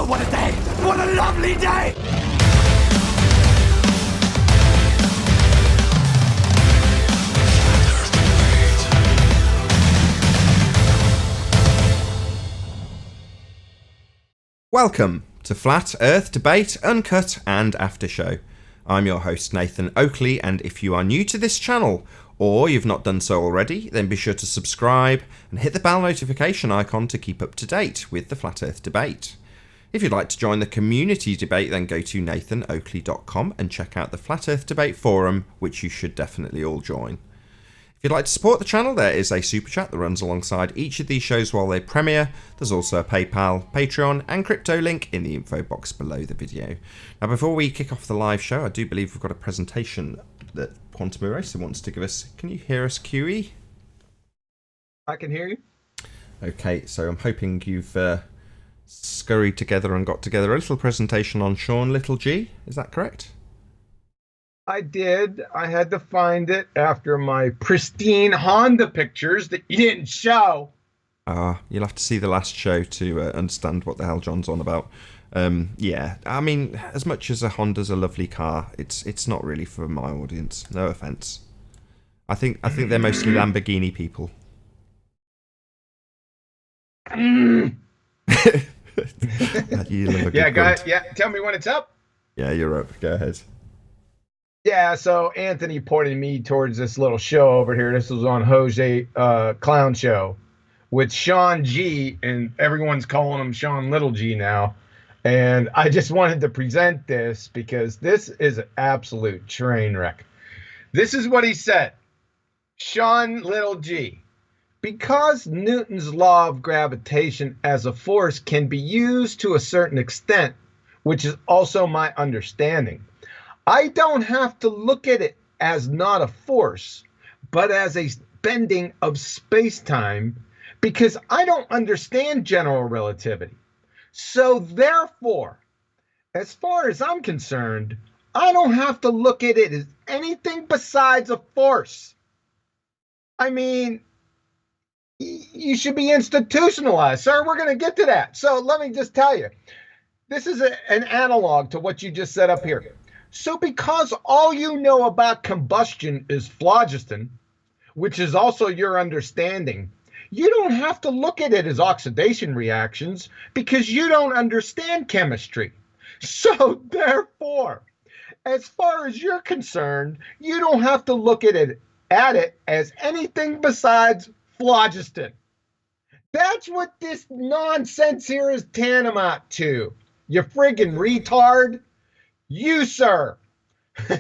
what a day! What a lovely day! Welcome to Flat Earth Debate, Uncut and After Show. I'm your host Nathan Oakley, and if you are new to this channel, or you've not done so already, then be sure to subscribe and hit the bell notification icon to keep up to date with the Flat Earth Debate. If you'd like to join the community debate, then go to nathanoakley.com and check out the Flat Earth Debate forum, which you should definitely all join. If you'd like to support the channel, there is a super chat that runs alongside each of these shows while they premiere. There's also a PayPal, Patreon and crypto link in the info box below the video. Now, before we kick off the live show, I do believe we've got a presentation that Quantum Eraser wants to give us. Can you hear us, QE? I can hear you. Okay, so I'm hoping you've scurried together and got together a little presentation on Sean Little G. Is that correct? I did. I had to find it after my pristine Honda pictures that you didn't show. You'll have to see the last show to understand what the hell John's on about. Yeah, I mean, as much as a Honda's a lovely car, it's not really for my audience. No offense. I think they're mostly Lamborghini people. You love a good yeah, grunt. yeah. Tell me when it's up. Yeah, you're up. Go ahead. Yeah, so Anthony pointed me towards this little show over here. This was on Jose Clown Show with Sean G, and everyone's calling him Sean Little G now. And I just wanted to present this because this is an absolute train wreck. This is what he said. Sean Little G. Because Newton's law of gravitation as a force can be used to a certain extent, which is also my understanding, I don't have to look at it as not a force, but as a bending of space-time, because I don't understand general relativity. So therefore, as far as I'm concerned, I don't have to look at it as anything besides a force. I mean, you should be institutionalized, sir. We're going to get to that. So let me just tell you, this is an analog to what you just set up here. So because all you know about combustion is phlogiston, which is also your understanding, you don't have to look at it as oxidation reactions because you don't understand chemistry. So therefore, as far as you're concerned, you don't have to look at it as anything besides phlogiston. That's what this nonsense here is tantamount to. You friggin' retard. You, sir,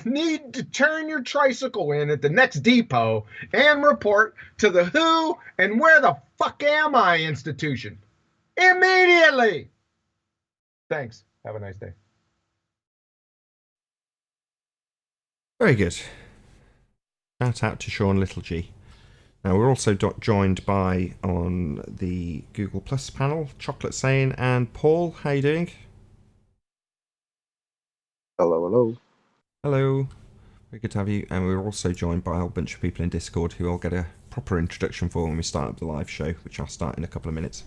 need to turn your tricycle in at the next depot and report to the who and where the fuck am I institution. Immediately. Thanks. Have a nice day. Very good. Shout out to Sean Little G. Now, we're also joined by, on the Google Plus panel, Chocolate Sane and Paul. How you doing? Hello. Hello. Very good to have you. And we're also joined by a whole bunch of people in Discord who I'll get a proper introduction for when we start up the live show, which I'll start in a couple of minutes.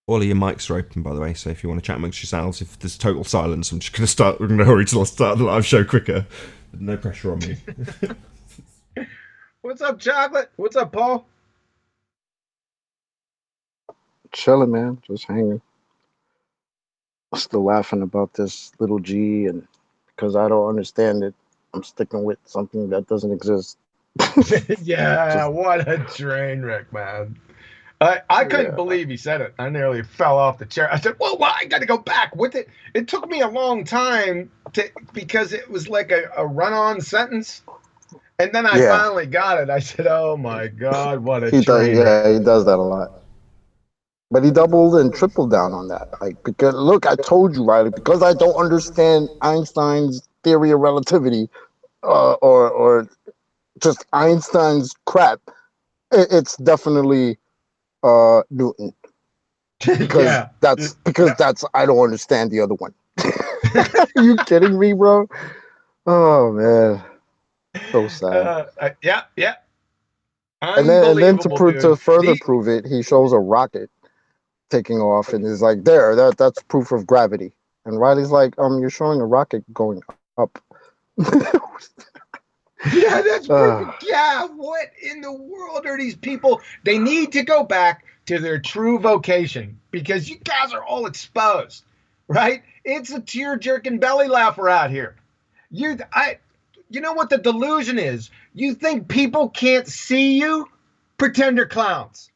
All of your mics are open, by the way, so if you want to chat amongst yourselves, if there's total silence, I'm just going to start. We're going to hurry till I start the live show quicker. No pressure on me. What's up, Chocolate? What's up, Paul? Chilling, man. Just hanging. Still laughing about this little G, and because I don't understand it, I'm sticking with something that doesn't exist. Yeah, what a train wreck, man. I couldn't believe he said it. I nearly fell off the chair. I said, well, I got to go back with it. It took me a long time because it was like a run-on sentence. And then I finally got it. I said, oh, my God, what a train wreck. He does that a lot. But he doubled and tripled down on that. Like, because look, I told you, Riley, because I don't understand Einstein's theory of relativity or just Einstein's crap, it's definitely Newton. Because that's I don't understand the other one. Are you kidding me, bro? Oh man, so sad. Yeah, yeah. And then to Unbelievable, prove to dude. further prove it, he shows a rocket taking off and is like, that's proof of gravity. And Riley's like, you're showing a rocket going up. Yeah, that's uh, perfect. Yeah, what in the world are these people? They need to go back to their true vocation because you guys are all exposed, right? It's a tear jerking belly laugher out here. You know what the delusion is? You think people can't see you? Pretender clowns.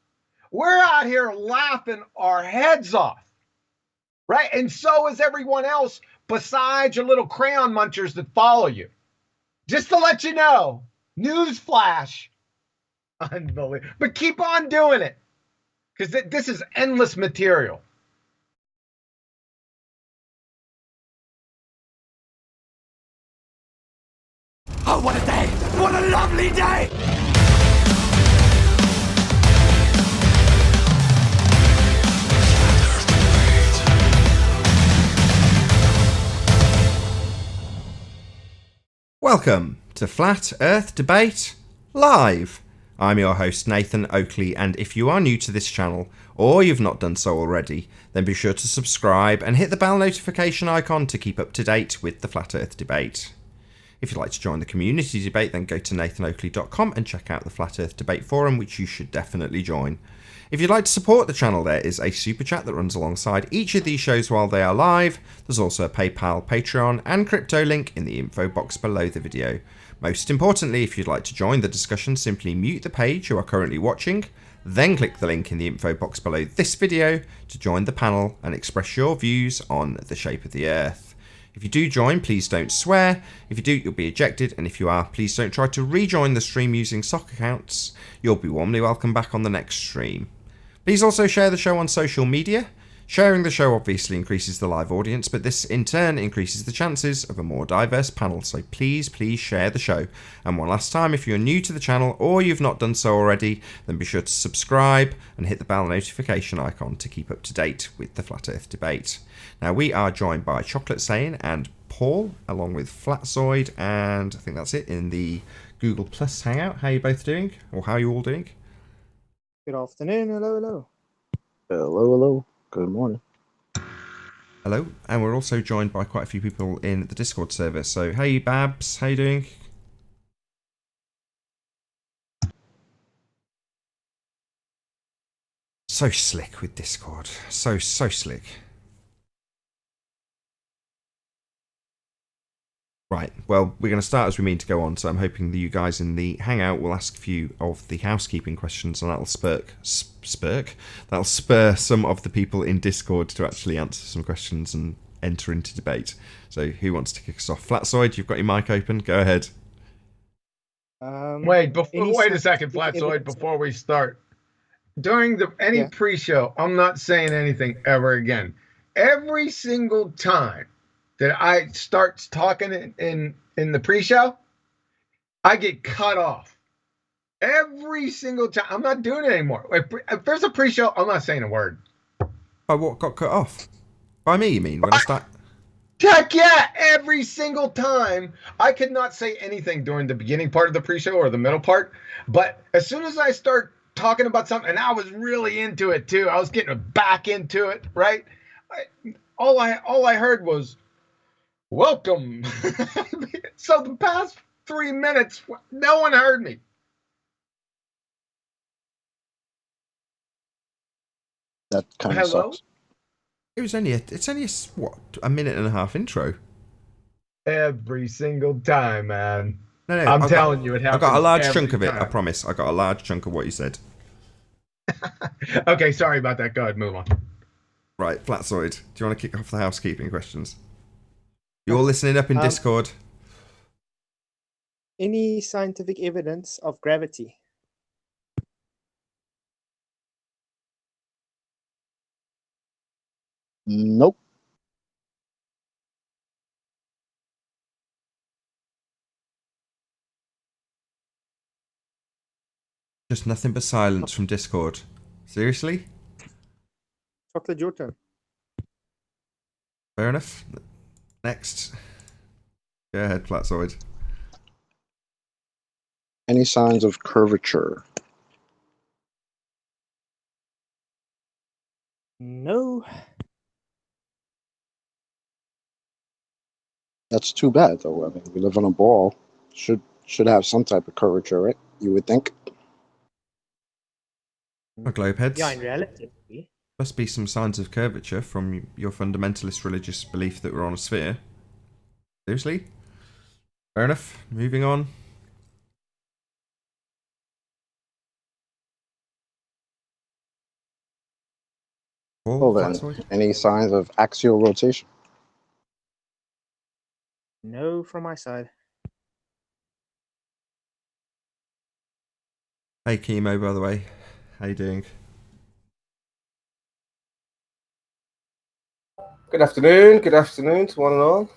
We're out here laughing our heads off, right? And so is everyone else besides your little crayon munchers that follow you. Just to let you know, news flash. Unbelievable. But keep on doing it because this is endless material. Oh, what a day! What a lovely day! Welcome to Flat Earth Debate Live. I'm your host Nathan Oakley, and if you are new to this channel, or you've not done so already, then be sure to subscribe and hit the bell notification icon to keep up to date with the Flat Earth Debate. If you'd like to join the community debate, then go to nathanoakley.com and check out the Flat Earth Debate Forum, which you should definitely join. If you'd like to support the channel, there is a super chat that runs alongside each of these shows while they are live. There's also a PayPal, Patreon and crypto link in the info box below the video. Most importantly, if you'd like to join the discussion, simply mute the page you are currently watching, then click the link in the info box below this video to join the panel and express your views on the shape of the Earth. If you do join, please don't swear. If you do, you'll be ejected, and if you are, please don't try to rejoin the stream using sock accounts. You'll be warmly welcome back on the next stream. Please also share the show on social media. Sharing the show obviously increases the live audience, but this in turn increases the chances of a more diverse panel, so please share the show. And one last time, if you're new to the channel or you've not done so already, then be sure to subscribe and hit the bell notification icon to keep up to date with the Flat Earth Debate. Now, we are joined by Chocolate Sane and Paul, along with Flatzoid, and I think that's it in the Google Plus Hangout. How are you both doing? Or how are you all doing? Good afternoon. Hello, hello. hello. Good morning. Hello, and we're also joined by quite a few people in the Discord server. So, hey Babs, how you doing? So slick with Discord. So slick. Right, well, we're going to start as we mean to go on, so I'm hoping that you guys in the Hangout will ask a few of the housekeeping questions, and that'll spur some of the people in Discord to actually answer some questions and enter into debate. So who wants to kick us off? Flatzoid, you've got your mic open, go ahead. Wait a second, Flatzoid, before we start. During any pre-show, I'm not saying anything ever again. Every single time that I start talking in the pre-show, I get cut off. Every single time. I'm not doing it anymore. If there's a pre-show, I'm not saying a word. Oh, what got cut off? By me, you mean? When I start... Heck yeah! Every single time. I could not say anything during the beginning part of the pre-show or the middle part, but as soon as I start talking about something, and I was really into it too, I was getting back into it, right? All I heard was, welcome. So the past 3 minutes, no one heard me. That kind of sucks. It's only a minute and a half intro. Every single time, man. No, I'm telling you, it happens. I got a large chunk of it, time. I promise. I got a large chunk of what you said. Okay, sorry about that. Go ahead, move on. Right, Flatzoid, do you want to kick off the housekeeping questions? You're listening up in Discord. Any scientific evidence of gravity? Nope. Just nothing but silence from Discord. Seriously? Chocolate, your turn. Fair enough. Next. Go ahead, Platzoid. Any signs of curvature? No. That's too bad, though. I mean, we live on a ball. Should have some type of curvature, right? You would think. Globeheads. Yeah, in reality. Must be some signs of curvature from your fundamentalist religious belief that we're on a sphere. Seriously? Fair enough. Moving on. Well then, any signs of axial rotation? No from my side. Hey Chemo, by the way. How you doing? Good afternoon to one and all.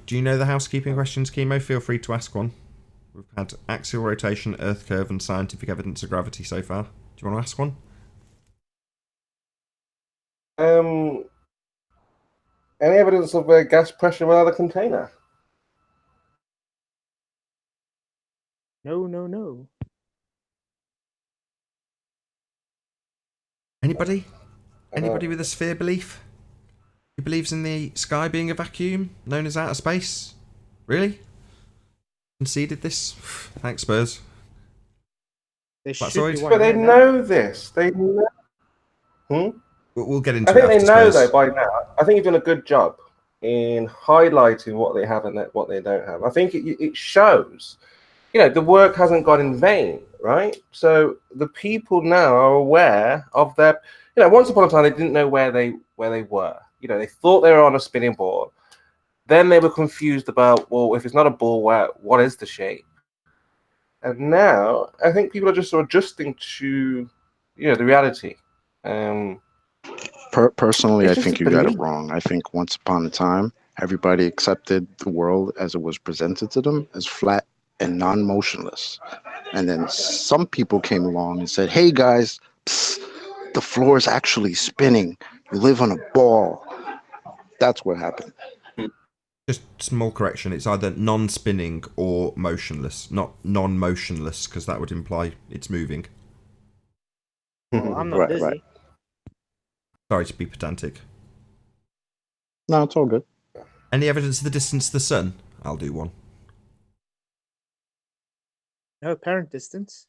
Do you know the housekeeping questions, Chemo? Feel free to ask one. We've had axial rotation, earth curve, and scientific evidence of gravity so far. Do you want to ask one? Any evidence of gas pressure around the container? No. Anybody? Anybody with a sphere belief? Who believes in the sky being a vacuum, known as outer space? Really? Conceded this? Thanks, Spurs. There should Platzoid? be one But they here now. know this. They know. We'll get into I think it they after know Spurs. though by now. I think you've done a good job in highlighting what they have and what they don't have. I think it shows, the work hasn't gone in vain, right? So the people now are aware of their, once upon a time they didn't know where they were. They thought they were on a spinning ball. Then they were confused about, well, if it's not a ball, what is the shape? And now I think people are just sort of adjusting to, the reality. Personally, I It's just think a you got it belief. wrong. I think once upon a time, everybody accepted the world as it was presented to them as flat and non-motionless. And then some people came along and said, hey guys, the floor is actually spinning. You live on a ball. That's what happened. Just small correction. It's either non-spinning or motionless, not non-motionless, because that would imply it's moving. Well, I'm not Right, dizzy. right. Sorry to be pedantic. No, it's all good. Any evidence of the distance to the sun? I'll do one. No apparent distance.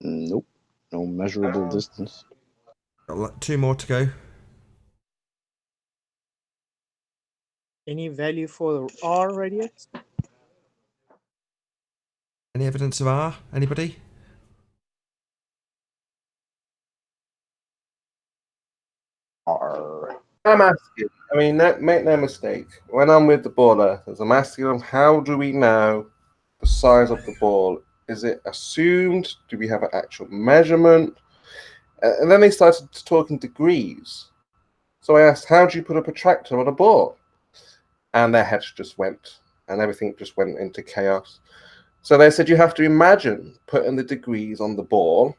Nope. No measurable distance. Got 2 more to go. Any value for the R radius? Any evidence of R? Anybody? I'm asking. I mean, make no mistake. When I'm with the ball earthers, I'm asking them, how do we know the size of the ball? Is it assumed? Do we have an actual measurement? And then they started to talk in degrees. So I asked, how do you put a protractor on a ball? And their heads just went, and everything just went into chaos. So they said, you have to imagine putting the degrees on the ball.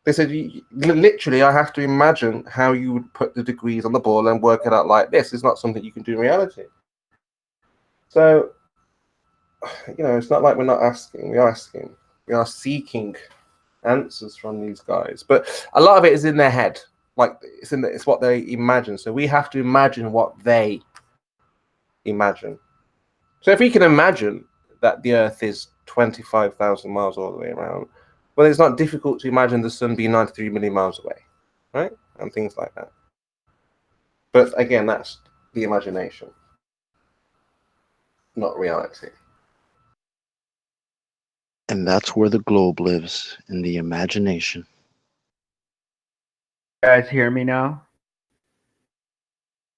They said, literally, I have to imagine how you would put the degrees on the ball and work it out like this. It's not something you can do in reality. So, it's not like we're not asking. We are asking. We are seeking answers from these guys. But a lot of it is in their head. Like, it's what they imagine. So we have to imagine what they imagine. So if we can imagine that the Earth is 25,000 miles all the way around, well, it's not difficult to imagine the sun being 93 million miles away, right? And things like that. But again, that's the imagination, not reality. And that's where the globe lives, in the imagination. You guys hear me now?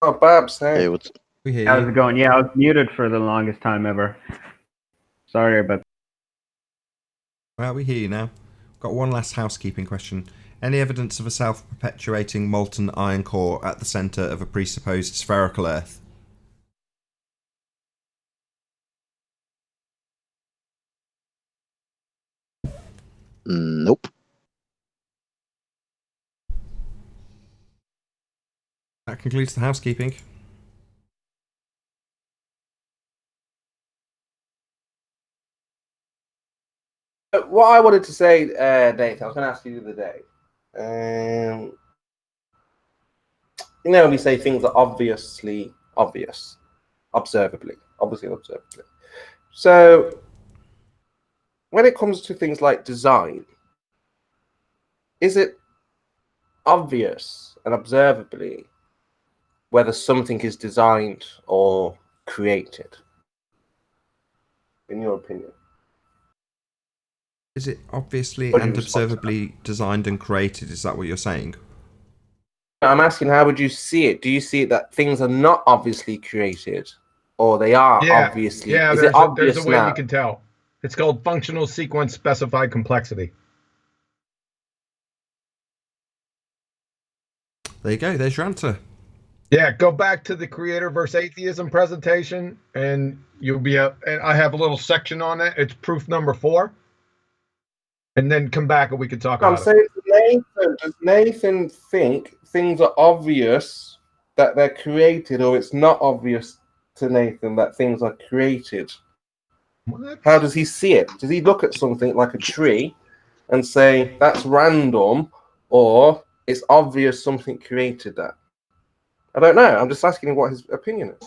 Oh, Babs, Hey, hey. what's We hear How's you. it going? Yeah, I was muted for the longest time ever. Sorry about Well, we hear you now. Got one last housekeeping question. Any evidence of a self-perpetuating molten iron core at the centre of a presupposed spherical Earth? Nope. That concludes the housekeeping. What I wanted to say, Nathan, I was going to ask you the other day. We say things are obviously obvious, observably. So, when it comes to things like design, is it obvious and observably whether something is designed or created, in your opinion? Is it obviously What do you and respond to observably designed and created? Is that what you're saying? I'm asking, how would you see it? Do you see it that things are not obviously created, or they are obviously? Yeah, Is it there's obvious a way now? you can tell. It's called functional sequence specified complexity. There you go. There's your answer. Yeah, go back to the creator versus atheism presentation, and you'll be and I have a little section on it. It's proof number 4, and then come back and we can talk I'm about it. saying to Nathan, does Nathan think things are obvious that they're created, or it's not obvious to Nathan that things are created? What? How does he see it? Does he look at something like a tree and say that's random, or it's obvious something created that? I don't know. I'm just asking him what his opinion is.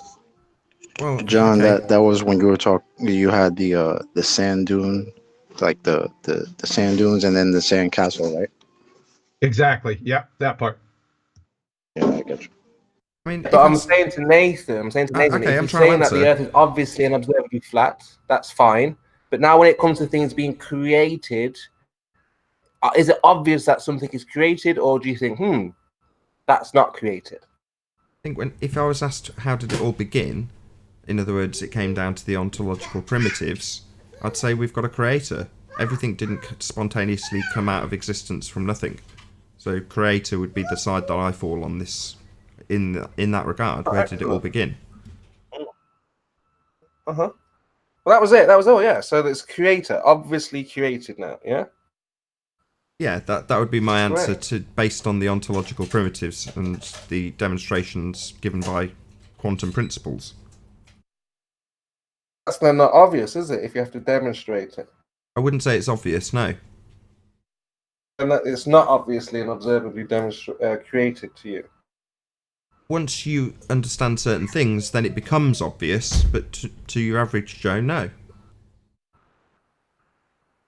Well, John, okay. that was when you were talking. You had the sand dune, like the sand dunes, and then the sand castle, right? Exactly. Yeah, that part. Yeah, I get you. I mean, But I'm saying to Nathan, okay, if I'm he's trying to saying that the answer. Earth is obviously and observably flat, that's fine. But now, when it comes to things being created, is it obvious that something is created, or do you think, that's not created? I think if I was asked how did it all begin, in other words, it came down to the ontological primitives, I'd say we've got a creator. Everything didn't spontaneously come out of existence from nothing. So creator would be the side that I fall on this in that regard. Where did it all begin? Well, that was it. That was all. Yeah. So it's creator, obviously created now. Yeah. Yeah, that would be my answer Right. to based on the ontological primitives and the demonstrations given by quantum principles. That's then not obvious, is it? If you have to demonstrate it, I wouldn't say it's obvious, no. and that it's not obviously and observably created to you. Once you understand certain things, then it becomes obvious, but to your average Joe, no.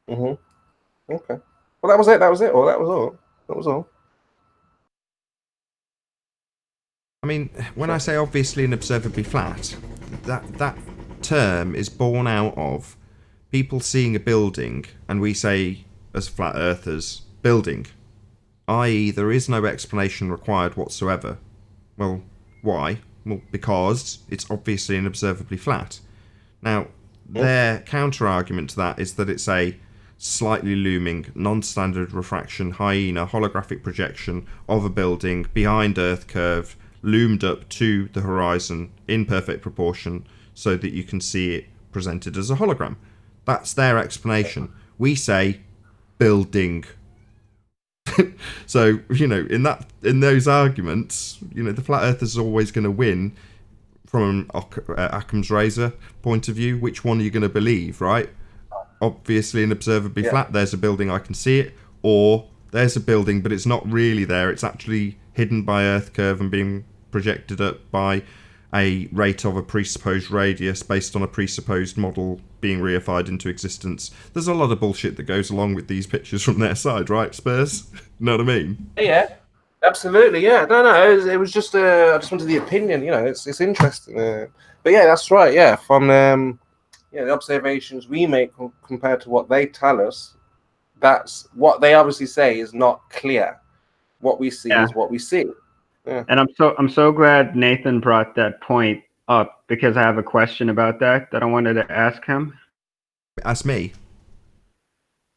Okay. Well, that was it. That was it. Or that was all. That was all. I mean, when I say obviously and observably flat, that term is born out of people seeing a building, and we say, as flat earthers, building, i.e. there is no explanation required whatsoever. Well, why? Well, because it's obviously and observably flat. Now, their counter-argument to that is that it's a slightly looming, non-standard refraction, hyena, holographic projection of a building behind Earth curve, loomed up to the horizon in perfect proportion so that you can see it presented as a hologram. That's their explanation. We say building. So, in those arguments, the flat earthers is always going to win from an Occam's razor point of view. Which one are you going to believe, right? Obviously and observably flat, there's a building, I can see it, or there's a building but it's not really there, it's actually hidden by Earth curve and being projected up by a rate of a presupposed radius based on a presupposed model being reified into existence. There's a lot of bullshit that goes along with these pictures from their side, right, Spurs? Know what I mean? Yeah, absolutely. Yeah, no. It was just I just wanted the opinion. It's interesting. But yeah, that's right. Yeah, from the observations we make compared to what they tell us, that's what they obviously say is not clear. What we see is what we see. Yeah. And I'm so glad Nathan brought that point up, because I have a question about that I wanted to ask him. Ask me.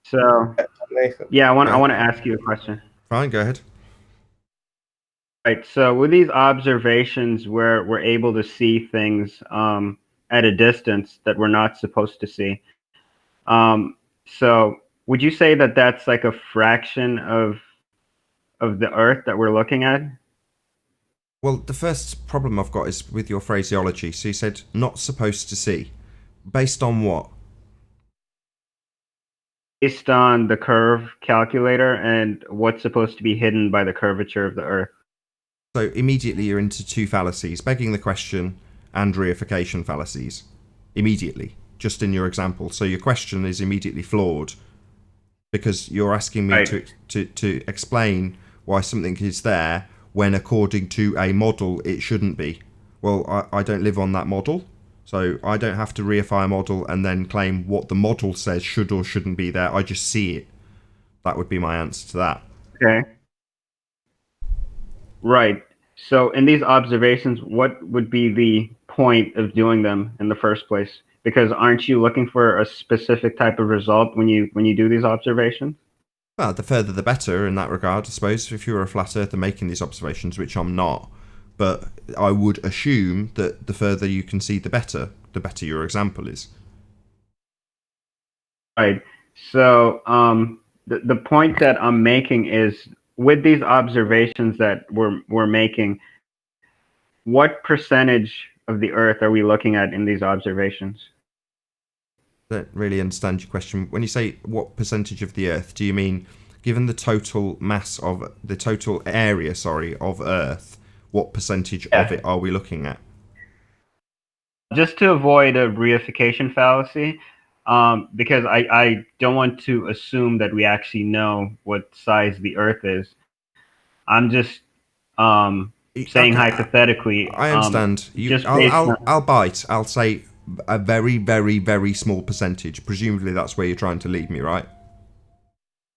So Nathan. yeah, I want to ask you a question. Fine, go ahead. Right. So with these observations where we're able to see things at a distance that we're not supposed to see, so would you say that that's like a fraction of the Earth that we're looking at? Well, the first problem I've got is with your phraseology. So you said not supposed to see. Based on what? Based on the curve calculator and what's supposed to be hidden by the curvature of the Earth. So immediately you're into two fallacies, begging the question and reification fallacies. Immediately, just in your example. So your question is immediately flawed because you're asking me Right. to explain why something is there when according to a model it shouldn't be. Well, I don't live on that model, so I don't have to reify a model and then claim what the model says should or shouldn't be there. I just see it. That would be my answer to that. Okay. Right. So in these observations, what would be the point of doing them in the first place? Because aren't you looking for a specific type of result when you do these observations? Well, the further the better in that regard, I suppose, if you're a flat earther making these observations, which I'm not. But I would assume that the further you can see, the better your example is. Right. So the point that I'm making is with these observations that we're making, what percentage of the Earth are we looking at in these observations? I don't really understand your question. When you say what percentage of the Earth, do you mean given the total mass of the total area, of Earth, what percentage of it are we looking at? Just to avoid a reification fallacy, because I don't want to assume that we actually know what size the Earth is. I'm just saying Okay, hypothetically, I understand. just based on I'll bite. I'll say a very, very, very small percentage. Presumably, that's where you're trying to lead me, right?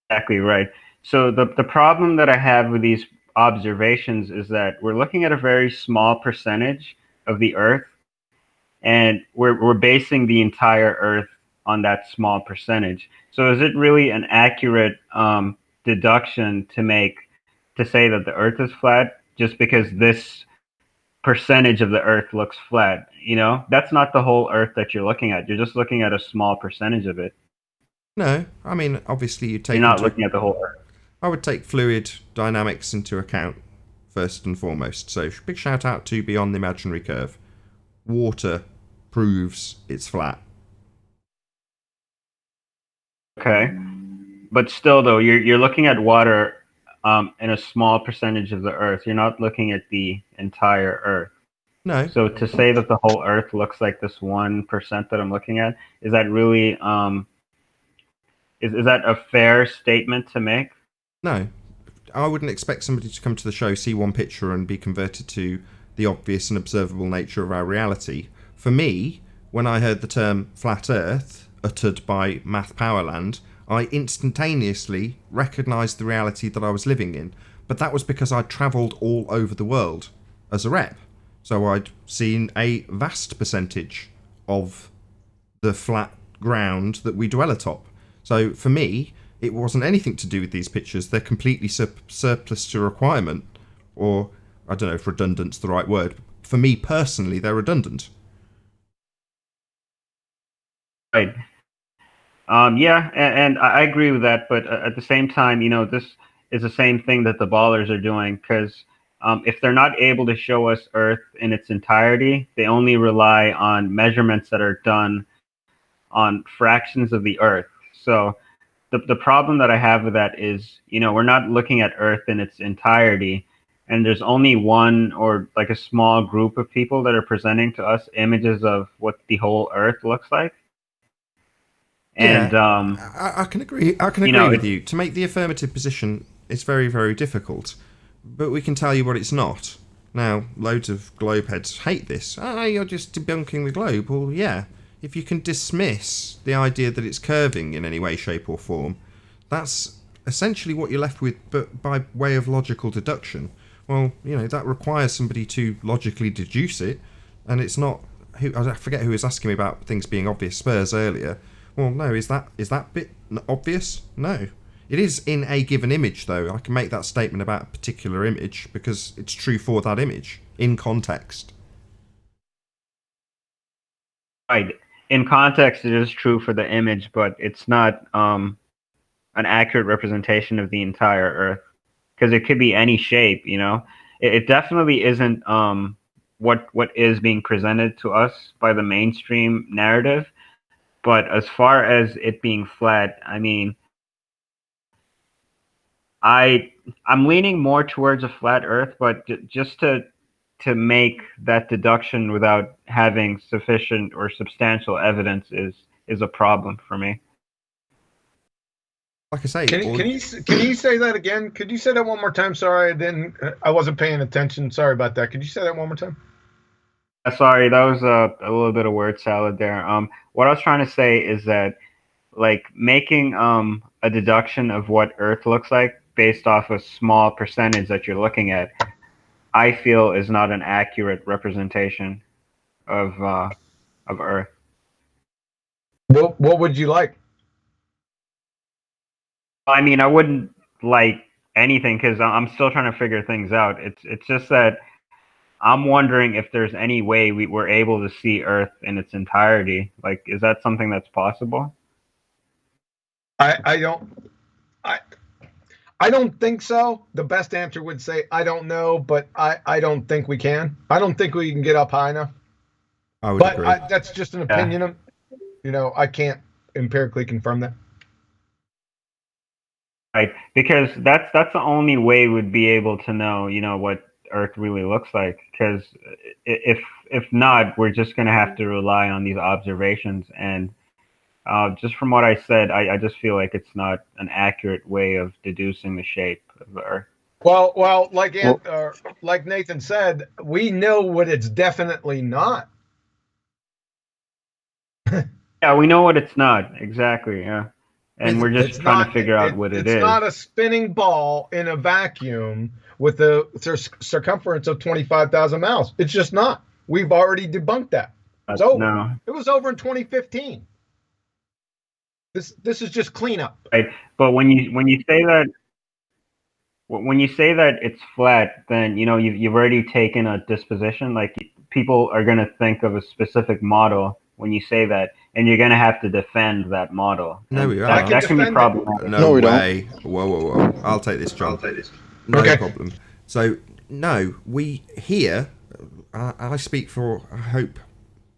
exactly right. So the problem that I have with these observations is that we're looking at a very small percentage of the Earth, and we're basing the entire Earth on that small percentage. So is it really an accurate deduction to say that the Earth is flat just because this percentage of the Earth looks flat? You know, that's not the whole Earth that you're looking at. You're just looking at a small percentage of it. No, I mean obviously you You're take not into. looking at the whole Earth. I would take fluid dynamics into account first and foremost. So big shout out to Beyond the Imaginary Curve. Water proves it's flat. Okay, but still, though, you're looking at water in a small percentage of the Earth. You're not looking at the entire Earth. No, So to say that the whole Earth looks like this 1% that I'm looking at, is that really is that a fair statement to make? no. I wouldn't expect somebody to come to the show, see one picture, and be converted to the obvious and observable nature of our reality. For me, when I heard the term flat Earth uttered by Math Powerland, I instantaneously recognised the reality that I was living in. But that was because I'd travelled all over the world as a rep. So I'd seen a vast percentage of the flat ground that we dwell atop. So for me, it wasn't anything to do with these pictures. They're completely surplus to requirement, or I don't know if redundant's the right word. For me personally, they're redundant. Right. Yeah, and I agree with that. But at the same time, you know, this is the same thing that the ballers are doing because if they're not able to show us Earth in its entirety, they only rely on measurements that are done on fractions of the Earth. So the problem that I have with that is, you know, we're not looking at Earth in its entirety, and there's only one or like a small group of people that are presenting to us images of what the whole Earth looks like. And Yeah, I can agree. I can you agree know, with you. To make the affirmative position, it's very, very difficult. But we can tell you what it's not. Now, loads of globe heads hate this. Ah, you're just debunking the globe. Well, yeah. If you can dismiss the idea that it's curving in any way, shape, or form, that's essentially what you're left with, but by way of logical deduction. Well, you know, that requires somebody to logically deduce it, and it's not. I forget who was asking me about things being obvious spurs earlier. Well, no, is that bit obvious? No. It is in a given image, though. I can make that statement about a particular image because it's true for that image in context. right, in context, it is true for the image, but it's not an accurate representation of the entire Earth because it could be any shape. You know, it definitely isn't what is being presented to us by the mainstream narrative. But as far as it being flat, I mean, I'm leaning more towards a flat Earth, but just to make that deduction without having sufficient or substantial evidence is a problem for me. Like I say, Can you say that again? Could you say that one more time? Sorry, I wasn't paying attention. Sorry about that. Could you say that one more time? Sorry, that was a little bit of word salad there. What I was trying to say is that, like, making a deduction of what Earth looks like based off a small percentage that you're looking at, I feel is not an accurate representation of Earth. What would you like? I mean, I wouldn't like anything because I'm still trying to figure things out. It's just that I'm wondering if there's any way we were able to see Earth in its entirety. Like, is that something that's possible? I don't think so. The best answer would say I don't know, but I don't think we can. I don't think we can get up high enough. I would But agree. that's just an opinion. I can't empirically confirm that. Right, because that's the only way we'd be able to know, what Earth really looks like. Because if not, we're just going to have to rely on these observations. And just from what I said, I just feel like it's not an accurate way of deducing the shape of the Earth. Well, like Nathan said, we know what it's definitely not. Yeah, we know what it's not exactly. Yeah, and we're just trying to figure out what it is. It's not a spinning ball in a vacuum with a circumference of 25,000 miles. It's just not. We've already debunked that. It's over. No. It was over in 2015. This is just cleanup. Right, but when you say that. When you say that it's flat, then you've already taken a disposition. Like, people are going to think of a specific model when you say that, and you're going to have to defend that model. No, we are. That can be problematic. No we way. Don't. Whoa. I'll take this, John. No problem. So, no, we here, I speak for, I hope,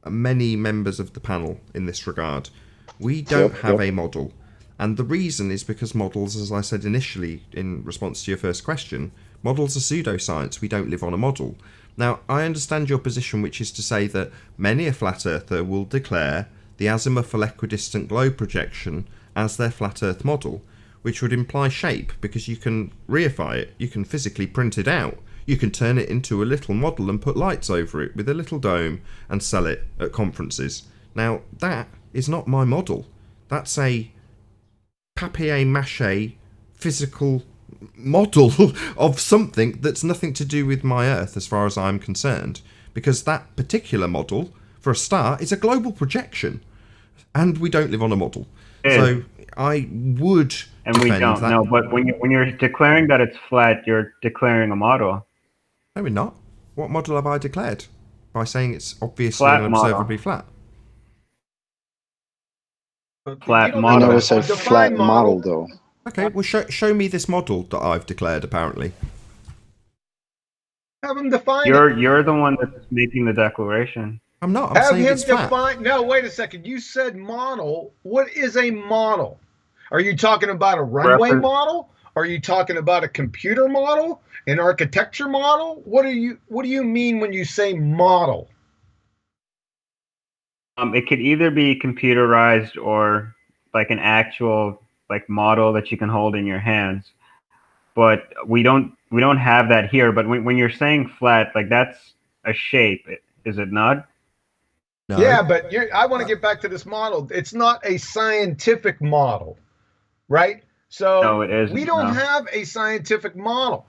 many members of the panel in this regard. We don't have a model. And the reason is because models, as I said initially in response to your first question, models are pseudoscience. We don't live on a model. Now, I understand your position, which is to say that many a flat earther will declare the azimuthal equidistant globe projection as their flat earth model, which would imply shape because you can reify it, you can physically print it out, you can turn it into a little model and put lights over it with a little dome and sell it at conferences. Now, that is not my model. That's a papier-mâché physical model of something that's nothing to do with my Earth as far as I'm concerned, because that particular model, for a start, is a global projection, and we don't live on a model. So I would and we don't that. know, but when you're declaring that it's flat, you're declaring a model. No, we're not. What model have I declared? By saying it's obviously Flat and model. observably flat. Flat I model. never said flat model, though. Okay, well, show me this model that I've declared, apparently. Have him define You're the one that's making the declaration. I'm not. I'm Have saying him it's flat. define. No, wait a second. You said model. What is a model? Are you talking about a runway model? Are you talking about a computer model? An architecture model? What do you mean when you say model? It could either be computerized or like an actual model that you can hold in your hands. But we don't have that here. But when you're saying flat, that's a shape, is it not? No. Yeah, but I want to get back to this model. It's not a scientific model, right? So No, it isn't, we don't no. have a scientific model.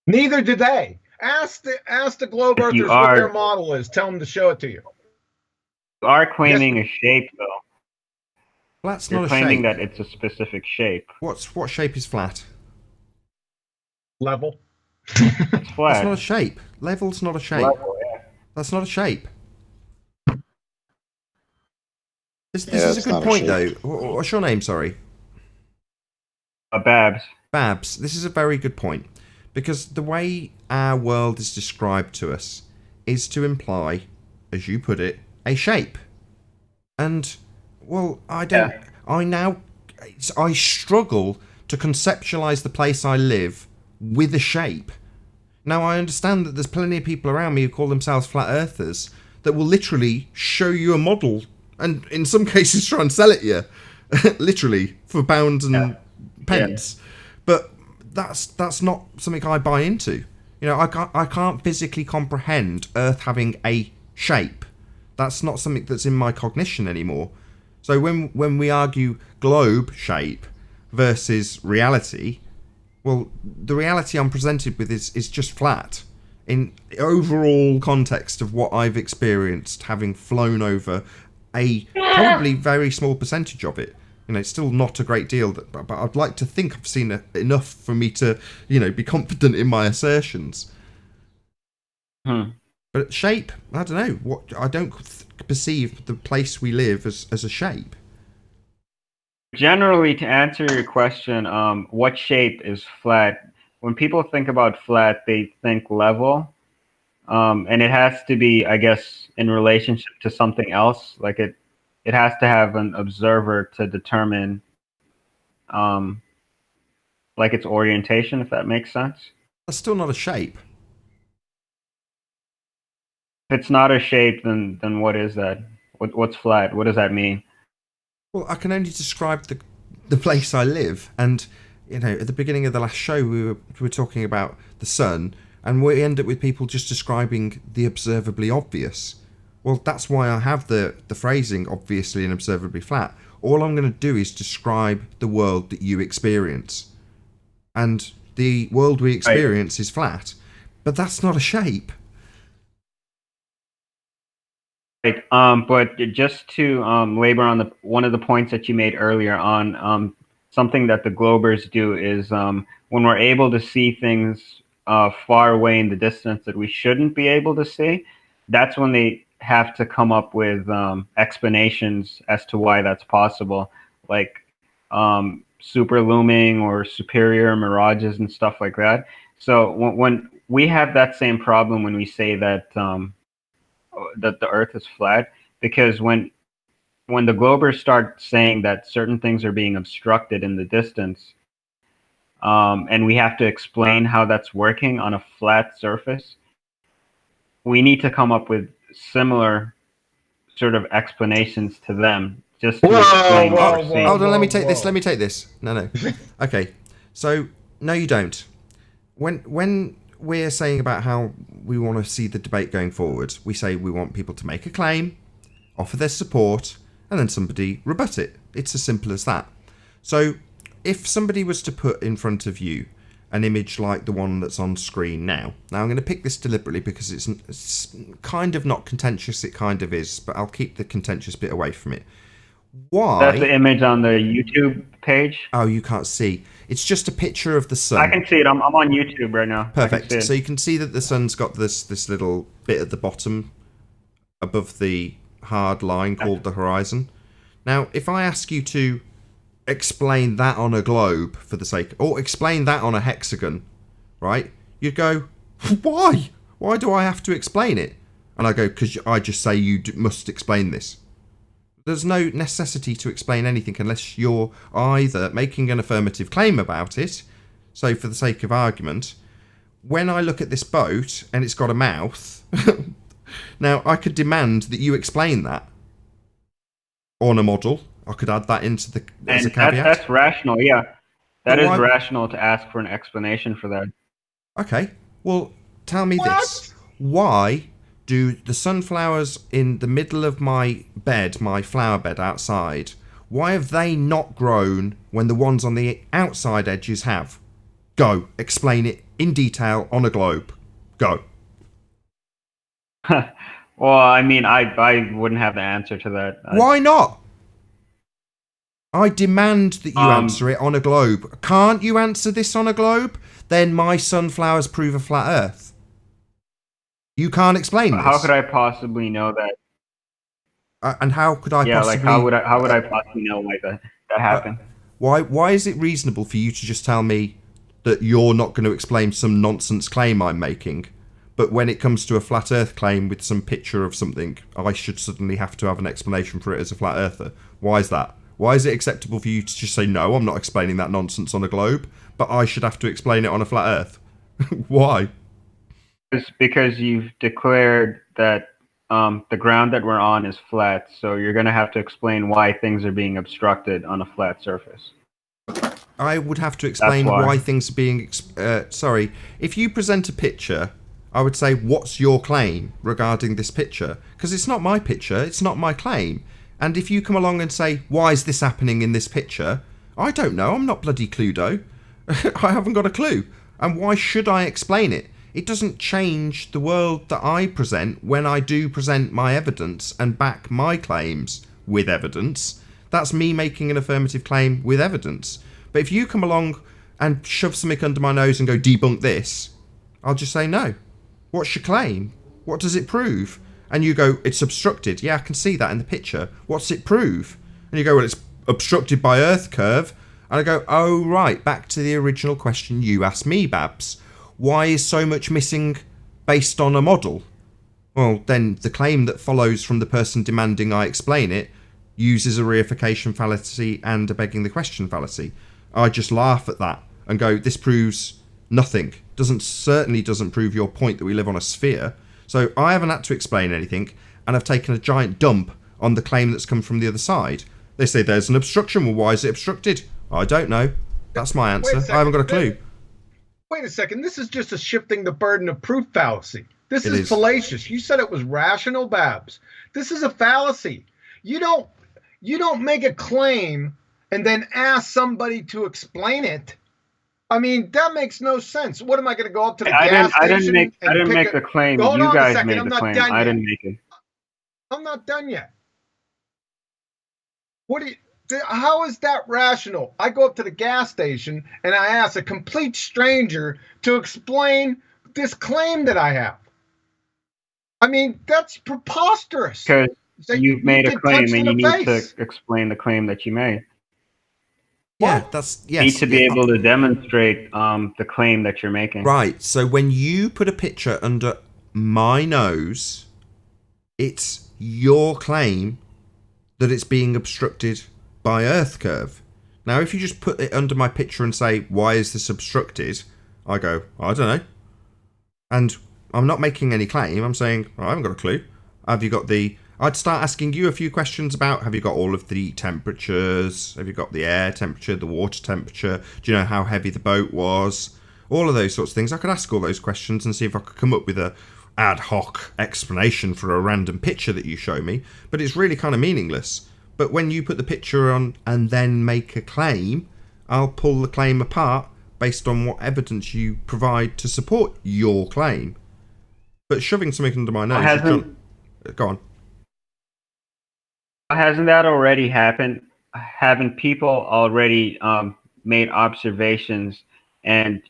Neither do they. Ask the globe If you earthers what their are- model is. Tell them to show it to you. You are claiming a shape, though. Flat's You're not a claiming shape. that it's a specific shape. What shape is flat? Level. It's flat. That's not a shape. Level's not a shape. Level, yeah. That's not a shape. This Yeah, is a it's good not a point, though. shape. What's your name, sorry? Babs. Babs, this is a very good point. Because the way our world is described to us is to imply, as you put it, a shape. And, well, I struggle to conceptualize the place I live with a shape. Now, I understand that there's plenty of people around me who call themselves flat earthers that will literally show you a model and in some cases try and sell it you, literally, for pounds and pence. But that's not something I buy into. You know, I can't physically comprehend Earth having a shape. That's not something that's in my cognition anymore. So when we argue globe shape versus reality, well, the reality I'm presented with is just flat. In overall context of what I've experienced, having flown over a probably very small percentage of it. You know, it's still not a great deal, but I'd like to think I've seen enough for me to, you know, be confident in my assertions. But shape, I don't know. I don't perceive the place we live as a shape. Generally, to answer your question, what shape is flat? When people think about flat, they think level, and it has to be, I guess, in relationship to something else. Like it has to have an observer to determine, like its orientation, if that makes sense. That's still not a shape. If it's not a shape, then what is that? What's flat? What does that mean? Well, I can only describe the place I live, and you know, at the beginning of the last show, we were talking about the sun, and we end up with people just describing the observably obvious. Well, that's why I have the phrasing obviously and observably flat. All I'm going to do is describe the world that you experience, and the world we experience is flat, but that's not a shape. Right. But just to labor on one of the points that you made earlier on something that the globers do is when we're able to see things far away in the distance that we shouldn't be able to see, that's when they have to come up with explanations as to why that's possible, like super looming or superior mirages and stuff like that. So when we have that same problem when we say that that the Earth is flat, because when the globers start saying that certain things are being obstructed in the distance, and we have to explain how that's working on a flat surface, we need to come up with similar sort of explanations to them just to explain what we're seeing. Hold on, let me take this. No. Okay, so no, you don't. When we're saying about how we want to see the debate going forward, we say we want people to make a claim, offer their support, and then somebody rebut it. It's as simple as that. So if somebody was to put in front of you an image like the one that's on screen now I'm going to pick this deliberately because it's kind of not contentious, it kind of is, but I'll keep the contentious bit away from it. Why? That's the image on the YouTube page. Oh, you can't see. It's just a picture of the sun. I can see it. I'm on YouTube right now. Perfect. So you can see that the sun's got this little bit at the bottom above the hard line called the horizon. Now, if I ask you to explain that on a globe for the sake, or explain that on a hexagon, right? You'd go, why? Why do I have to explain it? And I go, because I just say you must explain this. There's no necessity to explain anything unless you're either making an affirmative claim about it. So for the sake of argument, when I look at this boat and it's got a mouth, now I could demand that you explain that on a model. I could add that into as a caveat. That's rational, yeah. That is rational to ask for an explanation for that. Okay, well, tell me this. Why do the sunflowers in the middle of my bed, my flower bed outside, why have they not grown when the ones on the outside edges have? Go, explain it in detail on a globe. Go. Well, I mean, I wouldn't have the answer to that. Why not? I demand that you answer it on a globe. Can't you answer this on a globe? Then my sunflowers prove a flat Earth. You can't explain this. How could I possibly know that? And how could I possibly... Yeah, like how would I possibly know why that happened? Why is it reasonable for you to just tell me that you're not going to explain some nonsense claim I'm making. But when it comes to a flat earth claim with some picture of something, I should suddenly have to have an explanation for it as a flat earther. Why is that? Why is it acceptable for you to just say, no, I'm not explaining that nonsense on a globe, but I should have to explain it on a flat earth? Why? It's because you've declared that the ground that we're on is flat, so you're going to have to explain why things are being obstructed on a flat surface. I would have to explain why things are being... sorry, if you present a picture, I would say, what's your claim regarding this picture? Because it's not my picture, it's not my claim. And if you come along and say, why is this happening in this picture? I don't know, I'm not bloody Cluedo. I haven't got a clue. And why should I explain it? It doesn't change the world that I present when I do present my evidence and back my claims with evidence. That's me making an affirmative claim with evidence. But if you come along and shove something under my nose and go, debunk this, I'll just say, no. What's your claim? What does it prove? And you go, it's obstructed. Yeah, I can see that in the picture. What's it prove? And you go, well, it's obstructed by earth curve. And I go, oh, right, back to the original question you asked me, Babs. Why is so much missing based on a model? Well, then the claim that follows from the person demanding I explain it uses a reification fallacy and a begging the question fallacy. I just laugh at that and go, this proves nothing. Certainly doesn't prove your point that we live on a sphere. So I haven't had to explain anything, and I've taken a giant dump on the claim that's come from the other side. They say there's an obstruction. Well, why is it obstructed? I don't know. That's my answer. I haven't got a clue. Wait a second. This is just a shifting the burden of proof fallacy. This is fallacious. You said it was rational, Babs. This is a fallacy. You don't make a claim and then ask somebody to explain it. I mean, that makes no sense. What am I going to go up to the gas station? I didn't make the claim. You guys made the claim. I didn't make it. I'm not done yet. How is that rational? I go up to the gas station and I ask a complete stranger to explain this claim that I have. I mean, that's preposterous. Because you've made a claim and you need to explain the claim that you made. Yeah, that's yes. You need to be able to demonstrate the claim that you're making. Right. So when you put a picture under my nose, it's your claim that it's being obstructed by earth curve. Now, if you just put it under my picture and say, why is this obstructed? I go, I don't know. And I'm not making any claim. I'm saying, I haven't got a clue. Have you got the... I'd start asking you a few questions about, have you got all of the temperatures? Have you got the air temperature, the water temperature? Do you know how heavy the boat was? All of those sorts of things. I could ask all those questions and see if I could come up with a ad hoc explanation for a random picture that you show me. But it's really kind of meaningless. But when you put the picture on and then make a claim, I'll pull the claim apart based on what evidence you provide to support your claim. But shoving something under my nose... Go on. Hasn't that already happened? Haven't people already made observations and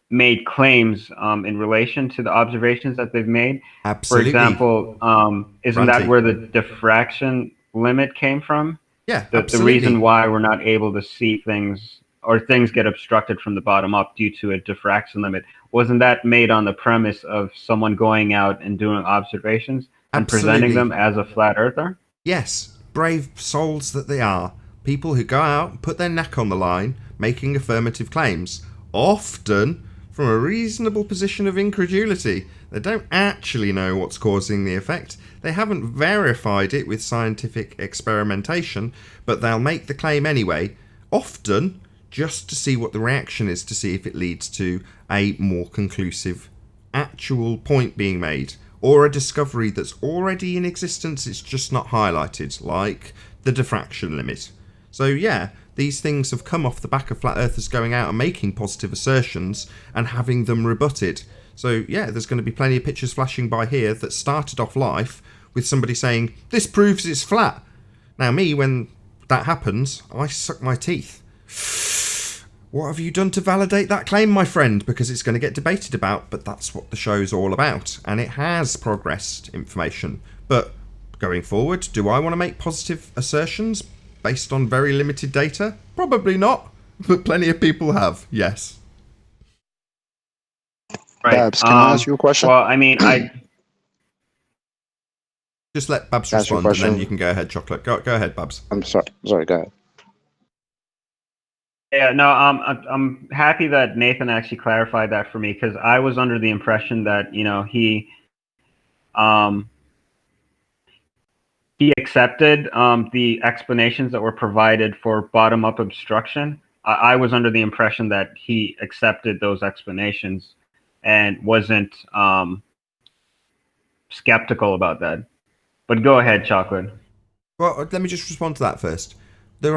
made claims in relation to the observations that they've made? Absolutely. For example, isn't that where the diffraction limit came from? Yeah, the reason why we're not able to see things, or things get obstructed from the bottom up due to a diffraction limit. Wasn't that made on the premise of someone going out and doing observations and presenting them as a flat earther? Yes, brave souls that they are. People who go out and put their neck on the line, making affirmative claims, often from a reasonable position of incredulity. They don't actually know what's causing the effect. They haven't verified it with scientific experimentation, but they'll make the claim anyway, often just to see what the reaction is, to see if it leads to a more conclusive actual point being made, or a discovery that's already in existence, it's just not highlighted, like the diffraction limit. So yeah, these things have come off the back of flat earthers going out and making positive assertions and having them rebutted. So yeah, there's going to be plenty of pictures flashing by here that started off life with somebody saying, this proves it's flat. Now me, when that happens, I suck my teeth. What have you done to validate that claim, my friend? Because it's going to get debated about, but that's what the show's all about. And it has progressed information. But going forward, do I want to make positive assertions based on very limited data? Probably not, but plenty of people have, yes. Right. Babs, can I ask you a question? Well, I mean, I Just let Babs Ask you a respond, and then question. you can go ahead, Chocolate. Go ahead, Babs. I'm sorry. Sorry, go ahead. yeah, no, I'm happy that Nathan actually clarified that for me, because I was under the impression that he accepted the explanations that were provided for bottom-up obstruction. I was under the impression that he accepted those explanations and wasn't skeptical about that. But go ahead, Chocolate. Well, let me just respond to that first. There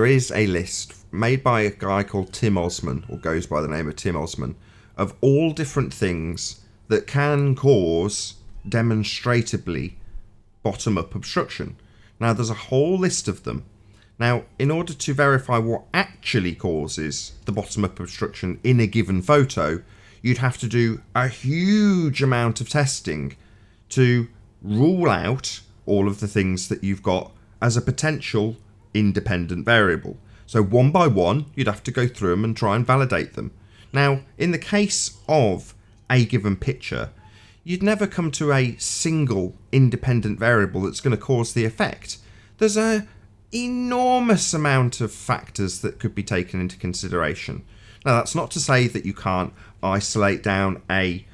is a list made by a guy called Tim Osman, or goes by the name of Tim Osman, of all different things that can cause demonstrably bottom-up obstruction. Now, there's a whole list of them. Now, in order to verify what actually causes the bottom-up obstruction in a given photo, you'd have to do a huge amount of testing to rule out all of the things that you've got as a potential independent variable. So one by one, you'd have to go through them and try and validate them. Now, in the case of a given picture, you'd never come to a single independent variable that's going to cause the effect. There's an enormous amount of factors that could be taken into consideration. Now, that's not to say that you can't isolate down a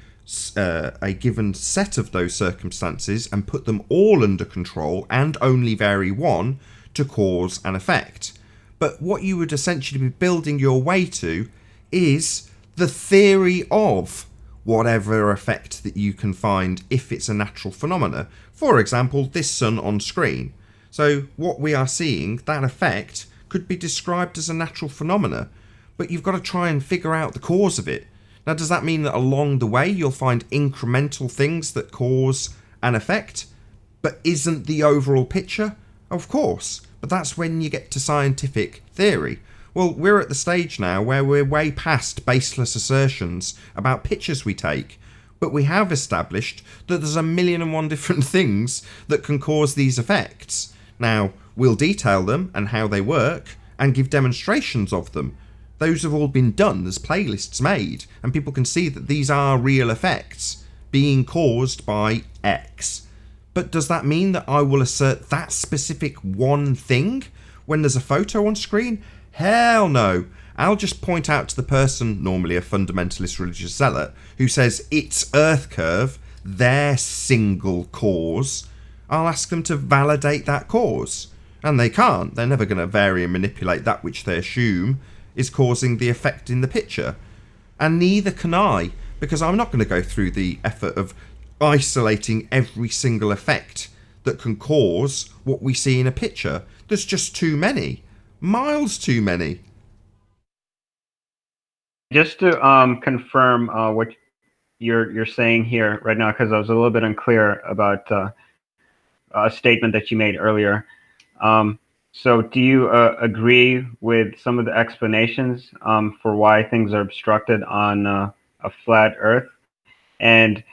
given set of those circumstances and put them all under control and only vary one to cause an effect. But what you would essentially be building your way to is the theory of whatever effect that you can find if it's a natural phenomena. For example, this sun on screen. So what we are seeing, that effect, could be described as a natural phenomena, but you've got to try and figure out the cause of it. Now, does that mean that along the way you'll find incremental things that cause an effect, but isn't the overall picture? Of course, but that's when you get to scientific theory. Well, we're at the stage now where we're way past baseless assertions about pictures we take, but we have established that there's a million and one different things that can cause these effects. Now, we'll detail them and how they work and give demonstrations of them. Those have all been done, there's playlists made, and people can see that these are real effects being caused by X. But does that mean that I will assert that specific one thing when there's a photo on screen? Hell no. I'll just point out to the person, normally a fundamentalist religious zealot, who says it's Earth curve, their single cause. I'll ask them to validate that cause. And they can't. They're never going to vary and manipulate that which they assume is causing the effect in the picture. And neither can I, because I'm not going to go through the effort of isolating every single effect that can cause what we see in a picture. There's just too many. Miles too many. Just to confirm what you're saying here right now, because I was a little bit unclear about a statement that you made earlier. So do you agree with some of the explanations for why things are obstructed on a flat Earth? And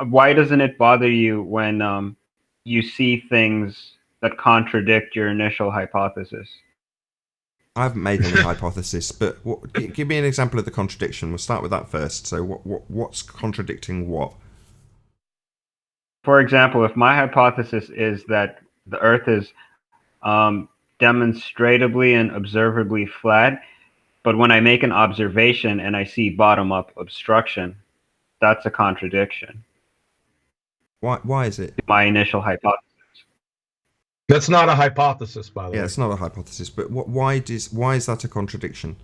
why doesn't it bother you when you see things that contradict your initial hypothesis? I haven't made any hypothesis, but give me an example of the contradiction. We'll start with that first. So what's contradicting what? For example, if my hypothesis is that the Earth is demonstrably and observably flat, but when I make an observation and I see bottom-up obstruction, that's a contradiction. Why is it? My initial hypothesis. That's not a hypothesis, by the way. Yeah, it's not a hypothesis, but why is that a contradiction?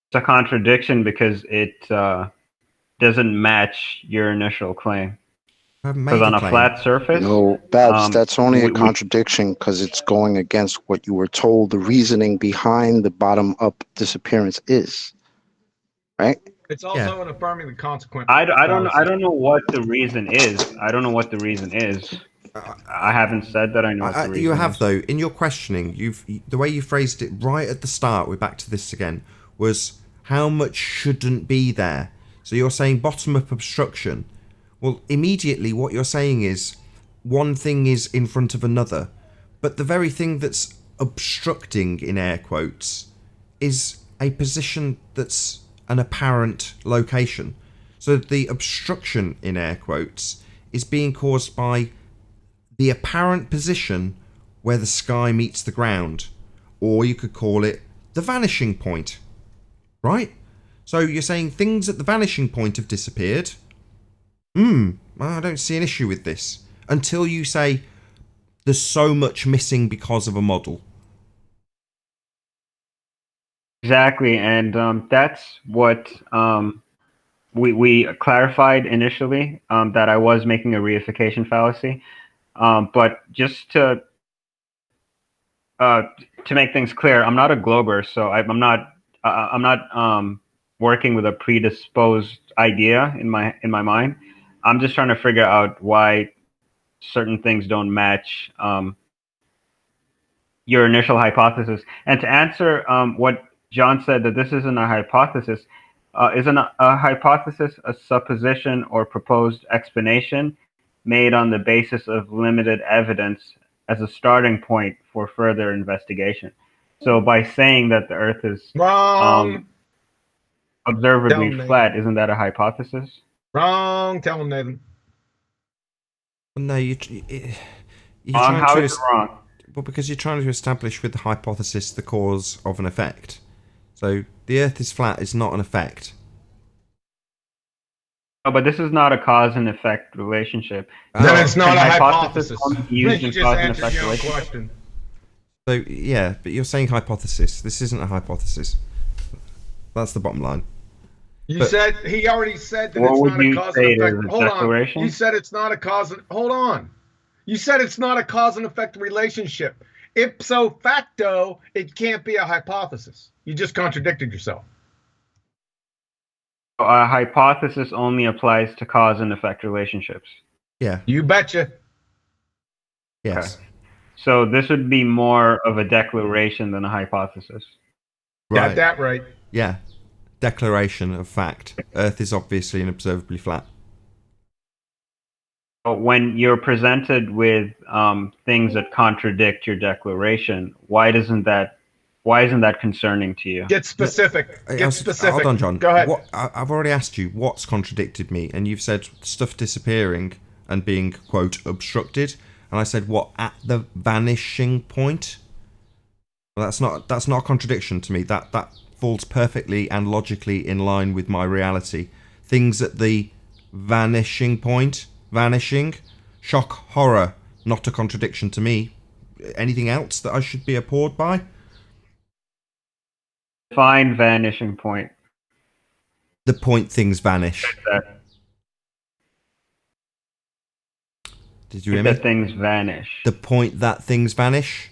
It's a contradiction because it doesn't match your initial claim. Because on a flat surface... No, Babs, that's only a contradiction because it's going against what you were told the reasoning behind the bottom-up disappearance is. Right? It's also an affirming the consequence. I don't know what the reason is. I don't know what the reason is. I haven't said that I know what the reason you have, is. though. In your questioning, the way you phrased it right at the start, we're back to this again, was how much shouldn't be there. So you're saying bottom-up obstruction. Well, immediately what you're saying is one thing is in front of another, but the very thing that's obstructing, in air quotes, is a position that's an apparent location. So the obstruction, in air quotes, is being caused by the apparent position where the sky meets the ground, or you could call it the vanishing point, right? So you're saying things at the vanishing point have disappeared. I don't see an issue with this until you say there's so much missing because of a model. Exactly, and that's what we clarified initially, that I was making a reification fallacy. But just to make things clear, I'm not a glober, so I'm not working with a predisposed idea in my mind. I'm just trying to figure out why certain things don't match your initial hypothesis. And to answer what John said, that this isn't a hypothesis, isn't a hypothesis a supposition or proposed explanation made on the basis of limited evidence as a starting point for further investigation? So by saying that the Earth is Wrong. observably flat, isn't that a hypothesis? Wrong. Tell him, Nathan. No, you're How trying is to. it wrong? Well, because you're trying to establish with the hypothesis the cause of an effect. So the Earth is flat is not an effect. No, but this is not a cause and effect relationship. Then it's not a hypothesis. hypothesis. Used You in just cause and answered effect your own relationship. question. So yeah, but you're saying hypothesis. This isn't a hypothesis. That's the bottom line. You said he already said that What it's would not a you cause say and it effect. is, a Hold on. declaration? You said it's not a cause and hold on. You said it's not a cause and effect relationship. Ipso facto, it can't be a hypothesis. You just contradicted yourself. A hypothesis only applies to cause and effect relationships. Yeah. You betcha. Yes. Okay. So this would be more of a declaration than a hypothesis. Right. Got that right. Yeah. Declaration of fact. Earth is obviously and observably flat. But when you're presented with things that contradict your declaration, why isn't that concerning to you? Get specific. Get specific. Hold on, John. Go ahead. I've already asked you what's contradicted me, and you've said stuff disappearing and being, quote, obstructed. And I said, what, at the vanishing point? Well, that's not a contradiction to me. That falls perfectly and logically in line with my reality. Things at the vanishing point, vanishing, shock, horror, not a contradiction to me. Anything else that I should be appalled by? Define vanishing point. The point things vanish. Did you hear me? That things vanish. The point that things vanish?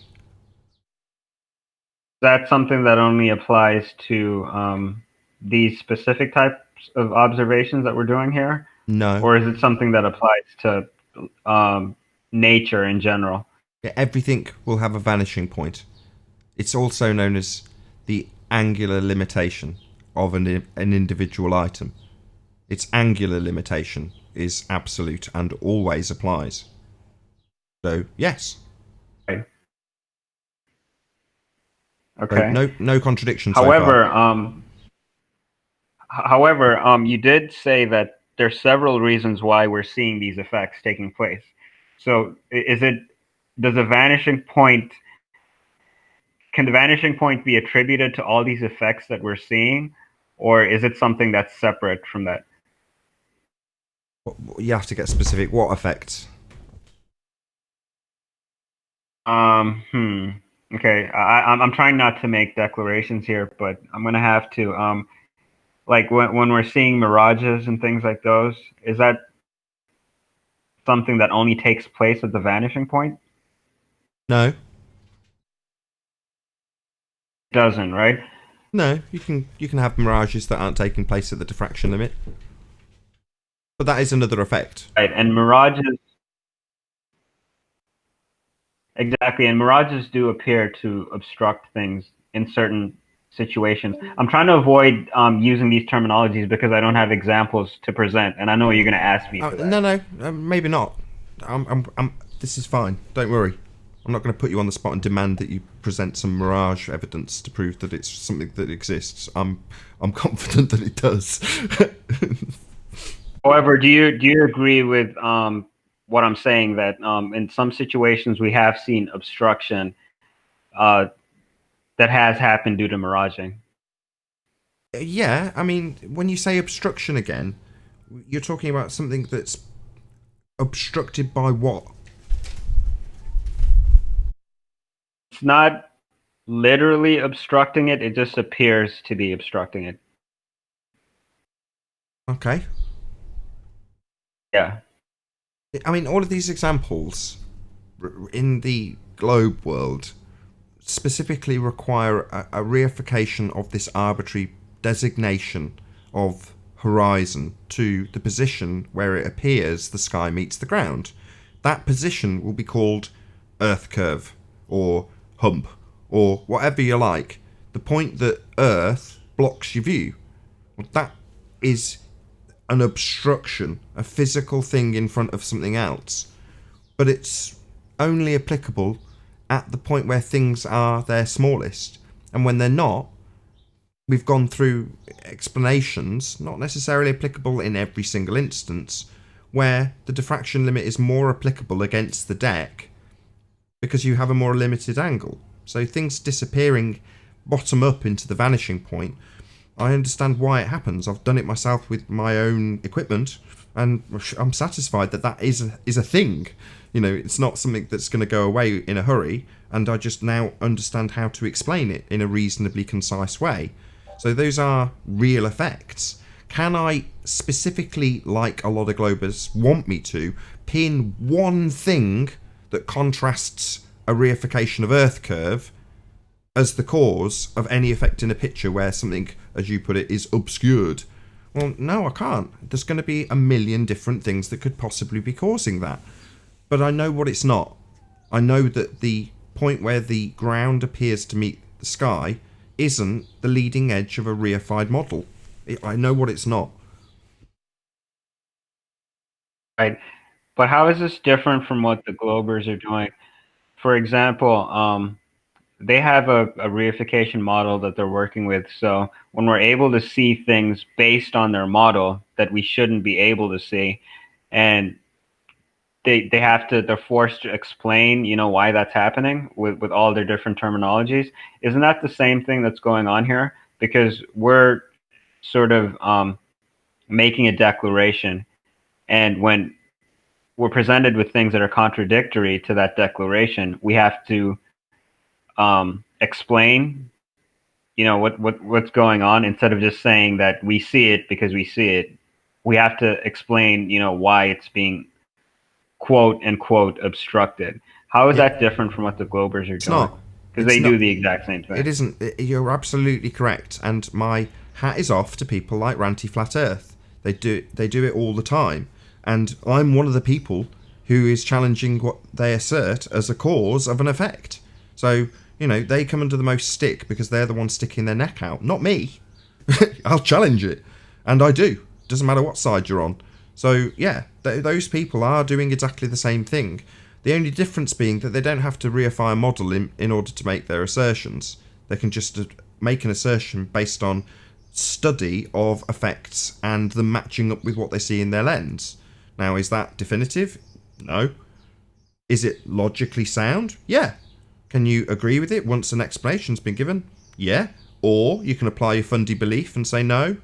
That's something that only applies to these specific types of observations that we're doing here? No. Or is it something that applies to nature in general? Yeah, everything will have a vanishing point. It's also known as the angular limitation of an individual item. Its angular limitation is absolute and always applies. So, yes. Okay. Okay. So no contradiction. However, so far. You did say that there's several reasons why we're seeing these effects taking place. So, does the vanishing point? Can the vanishing point be attributed to all these effects that we're seeing, or is it something that's separate from that? You have to get specific. What effects? Okay. I'm trying not to make declarations here, but I'm gonna have to. Like when we're seeing mirages and things like those, is that something that only takes place at the vanishing point? No. It doesn't, right? No, you can have mirages that aren't taking place at the diffraction limit. But that is another effect. Right, and mirages. Exactly, and mirages do appear to obstruct things in certain situations. I'm trying to avoid using these terminologies because I don't have examples to present, and I know you're going to ask me for that. No, maybe not. This is fine. Don't worry. I'm not going to put you on the spot and demand that you present some mirage evidence to prove that it's something that exists. I'm confident that it does. However, do you agree with what I'm saying, that in some situations we have seen obstruction that has happened due to miraging? Yeah, I mean, when you say obstruction again, you're talking about something that's obstructed by what? It's not literally obstructing it, it just appears to be obstructing it. Okay. Yeah. I mean, all of these examples in the globe world specifically require a reification of this arbitrary designation of horizon to the position where it appears the sky meets the ground. That position will be called Earth curve or hump or whatever you like. The point that Earth blocks your view, well, that is an obstruction, a physical thing in front of something else. But it's only applicable at the point where things are their smallest. And when they're not, we've gone through explanations, not necessarily applicable in every single instance, where the diffraction limit is more applicable against the deck because you have a more limited angle. So things disappearing bottom up into the vanishing point, I understand why it happens. I've done it myself with my own equipment, and I'm satisfied that that is a thing. You know, it's not something that's going to go away in a hurry, and I just now understand how to explain it in a reasonably concise way. So those are real effects. Can I specifically, like a lot of globers want me to, pin one thing that contrasts a reification of Earth curve as the cause of any effect in a picture where something, as you put it, is obscured? Well, no, I can't. There's going to be a million different things that could possibly be causing that. But I know what it's not. I know that the point where the ground appears to meet the sky isn't the leading edge of a reified model. I know what it's not. Right. But how is this different from what the Globers are doing? For example, they have a reification model that they're working with. So when we're able to see things based on their model that we shouldn't be able to see, and they're forced to explain, why that's happening with all their different terminologies. Isn't that the same thing that's going on here? Because we're sort of making a declaration, and when we're presented with things that are contradictory to that declaration, we have to explain, what's going on, instead of just saying that we see it because we see it. We have to explain, why it's being quote unquote obstructed. How is that different from what the Globers are It's doing? not. Because It's they not. do the exact same thing. It isn't. You're absolutely correct. And my hat is off to people like Ranty Flat Earth. They do it all the time. And I'm one of the people who is challenging what they assert as a cause of an effect. So, they come under the most stick because they're the ones sticking their neck out, not me. I'll challenge it. And I do. Doesn't matter what side you're on. So, yeah, those people are doing exactly the same thing. The only difference being that they don't have to reify a model in order to make their assertions. They can just make an assertion based on study of effects and them matching up with what they see in their lens. Now, is that definitive? No. Is it logically sound? Yeah. Can you agree with it once an explanation's been given? Yeah. Or you can apply your fundy belief and say, no,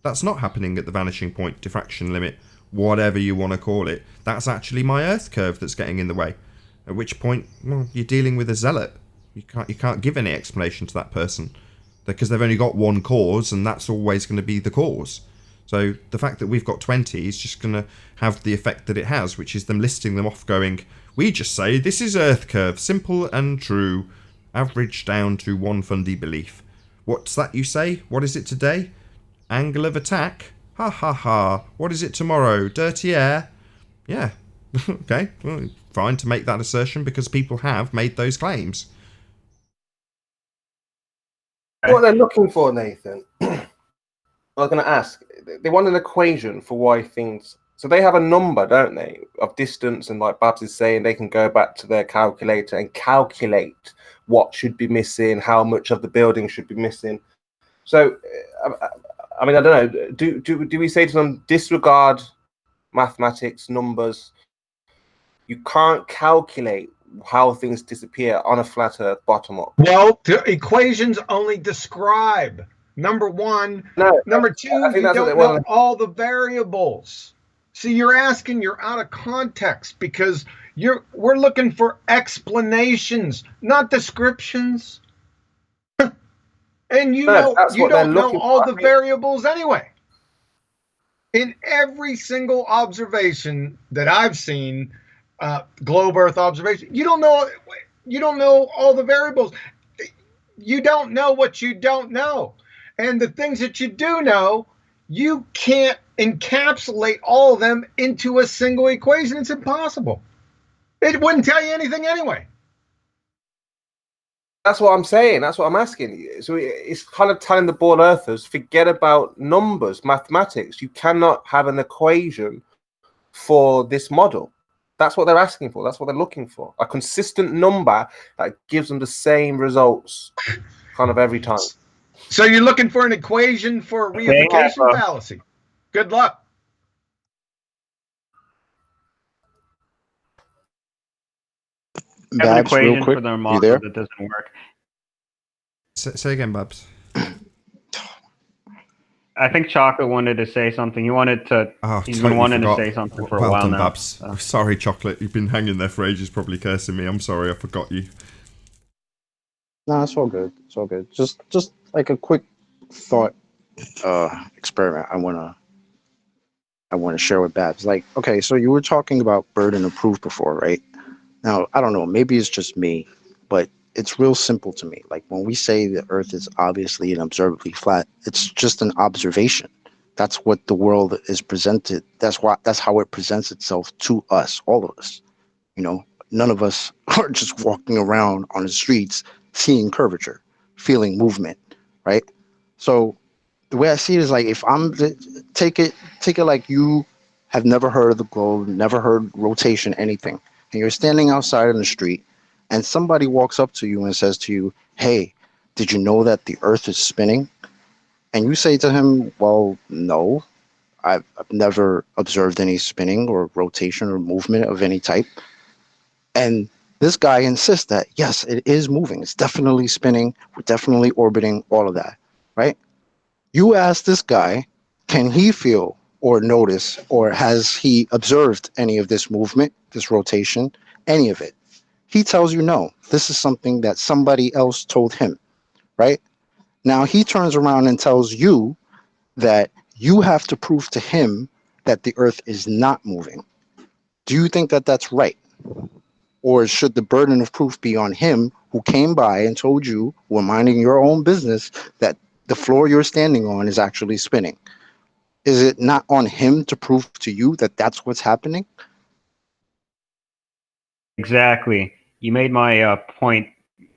that's not happening at the vanishing point, diffraction limit, whatever you want to call it. That's actually my Earth curve that's getting in the way. At which point, well, you're dealing with a zealot. You can't give any explanation to that person because they've only got one cause, and that's always going to be the cause. So the fact that we've got 20 is just going to have the effect that it has, which is them listing them off going, we just say this is Earth curve, simple and true, averaged down to one fundy belief. What's that you say? What is it today? Angle of attack? Ha ha ha. What is it tomorrow? Dirty air? Yeah. Okay. Well, fine to make that assertion because people have made those claims. What they're looking for, Nathan, I was going to ask, they want an equation for why things So they have a number, don't they, of distance, and like Babs is saying, they can go back to their calculator and calculate what should be missing, how much of the building should be missing. So, I mean, I don't know. Do we say to them, disregard mathematics, numbers? You can't calculate how things disappear on a flat Earth bottom up. Well, equations only describe. Number one. No. Number two, you don't know all the variables. See, you're out of context because we're looking for explanations, not descriptions. And you don't know all the variables anyway. In every single observation that I've seen, globe Earth observation, you don't know all the variables. You don't know what you don't know. And the things that you do know, you can't encapsulate all of them into a single equation. It's impossible. It wouldn't tell you anything anyway. That's what I'm saying. That's what I'm asking. So it's kind of telling the ball earthers, forget about numbers, mathematics. You cannot have an equation for this model. That's what they're asking for. That's what they're looking for. A consistent number that gives them the same results kind of every time. So you're looking for an equation for a reification fallacy. Good luck. Have an equation for their model that doesn't work. Say again, Babs. I think Chocolate wanted to say something. He's been wanting to say something for a while now. Babs. Sorry, Chocolate. You've been hanging there for ages, probably cursing me. I'm sorry, I forgot you. No, it's all good. It's all good. Just like a quick thought experiment. I wanna share with Babs. Like, okay, so you were talking about burden of proof before, right? Now, I don't know. Maybe it's just me, but it's real simple to me. Like when we say the Earth is obviously and observably flat, it's just an observation. That's what the world is presented. That's how it presents itself to us, all of us. You know, none of us are just walking around on the streets seeing curvature, feeling movement, right? So the way I see it is like, if I'm take it like you have never heard of the globe, never heard rotation, anything, and you're standing outside on the street, and somebody walks up to you and says to you, "Hey, did you know that the Earth is spinning?" And you say to him, "Well, no, I've never observed any spinning or rotation or movement of any type." And this guy insists that, yes, it is moving. It's definitely spinning. We're definitely orbiting, all of that, right? You ask this guy, can he feel or notice, or has he observed any of this movement, this rotation, any of it? He tells you no. This is something that somebody else told him, right? Now he turns around and tells you that you have to prove to him that the Earth is not moving. Do you think that that's right? Or should the burden of proof be on him who came by and told you, while minding your own business, that the floor you're standing on is actually spinning? Is it not on him to prove to you that that's what's happening? Exactly. You made my point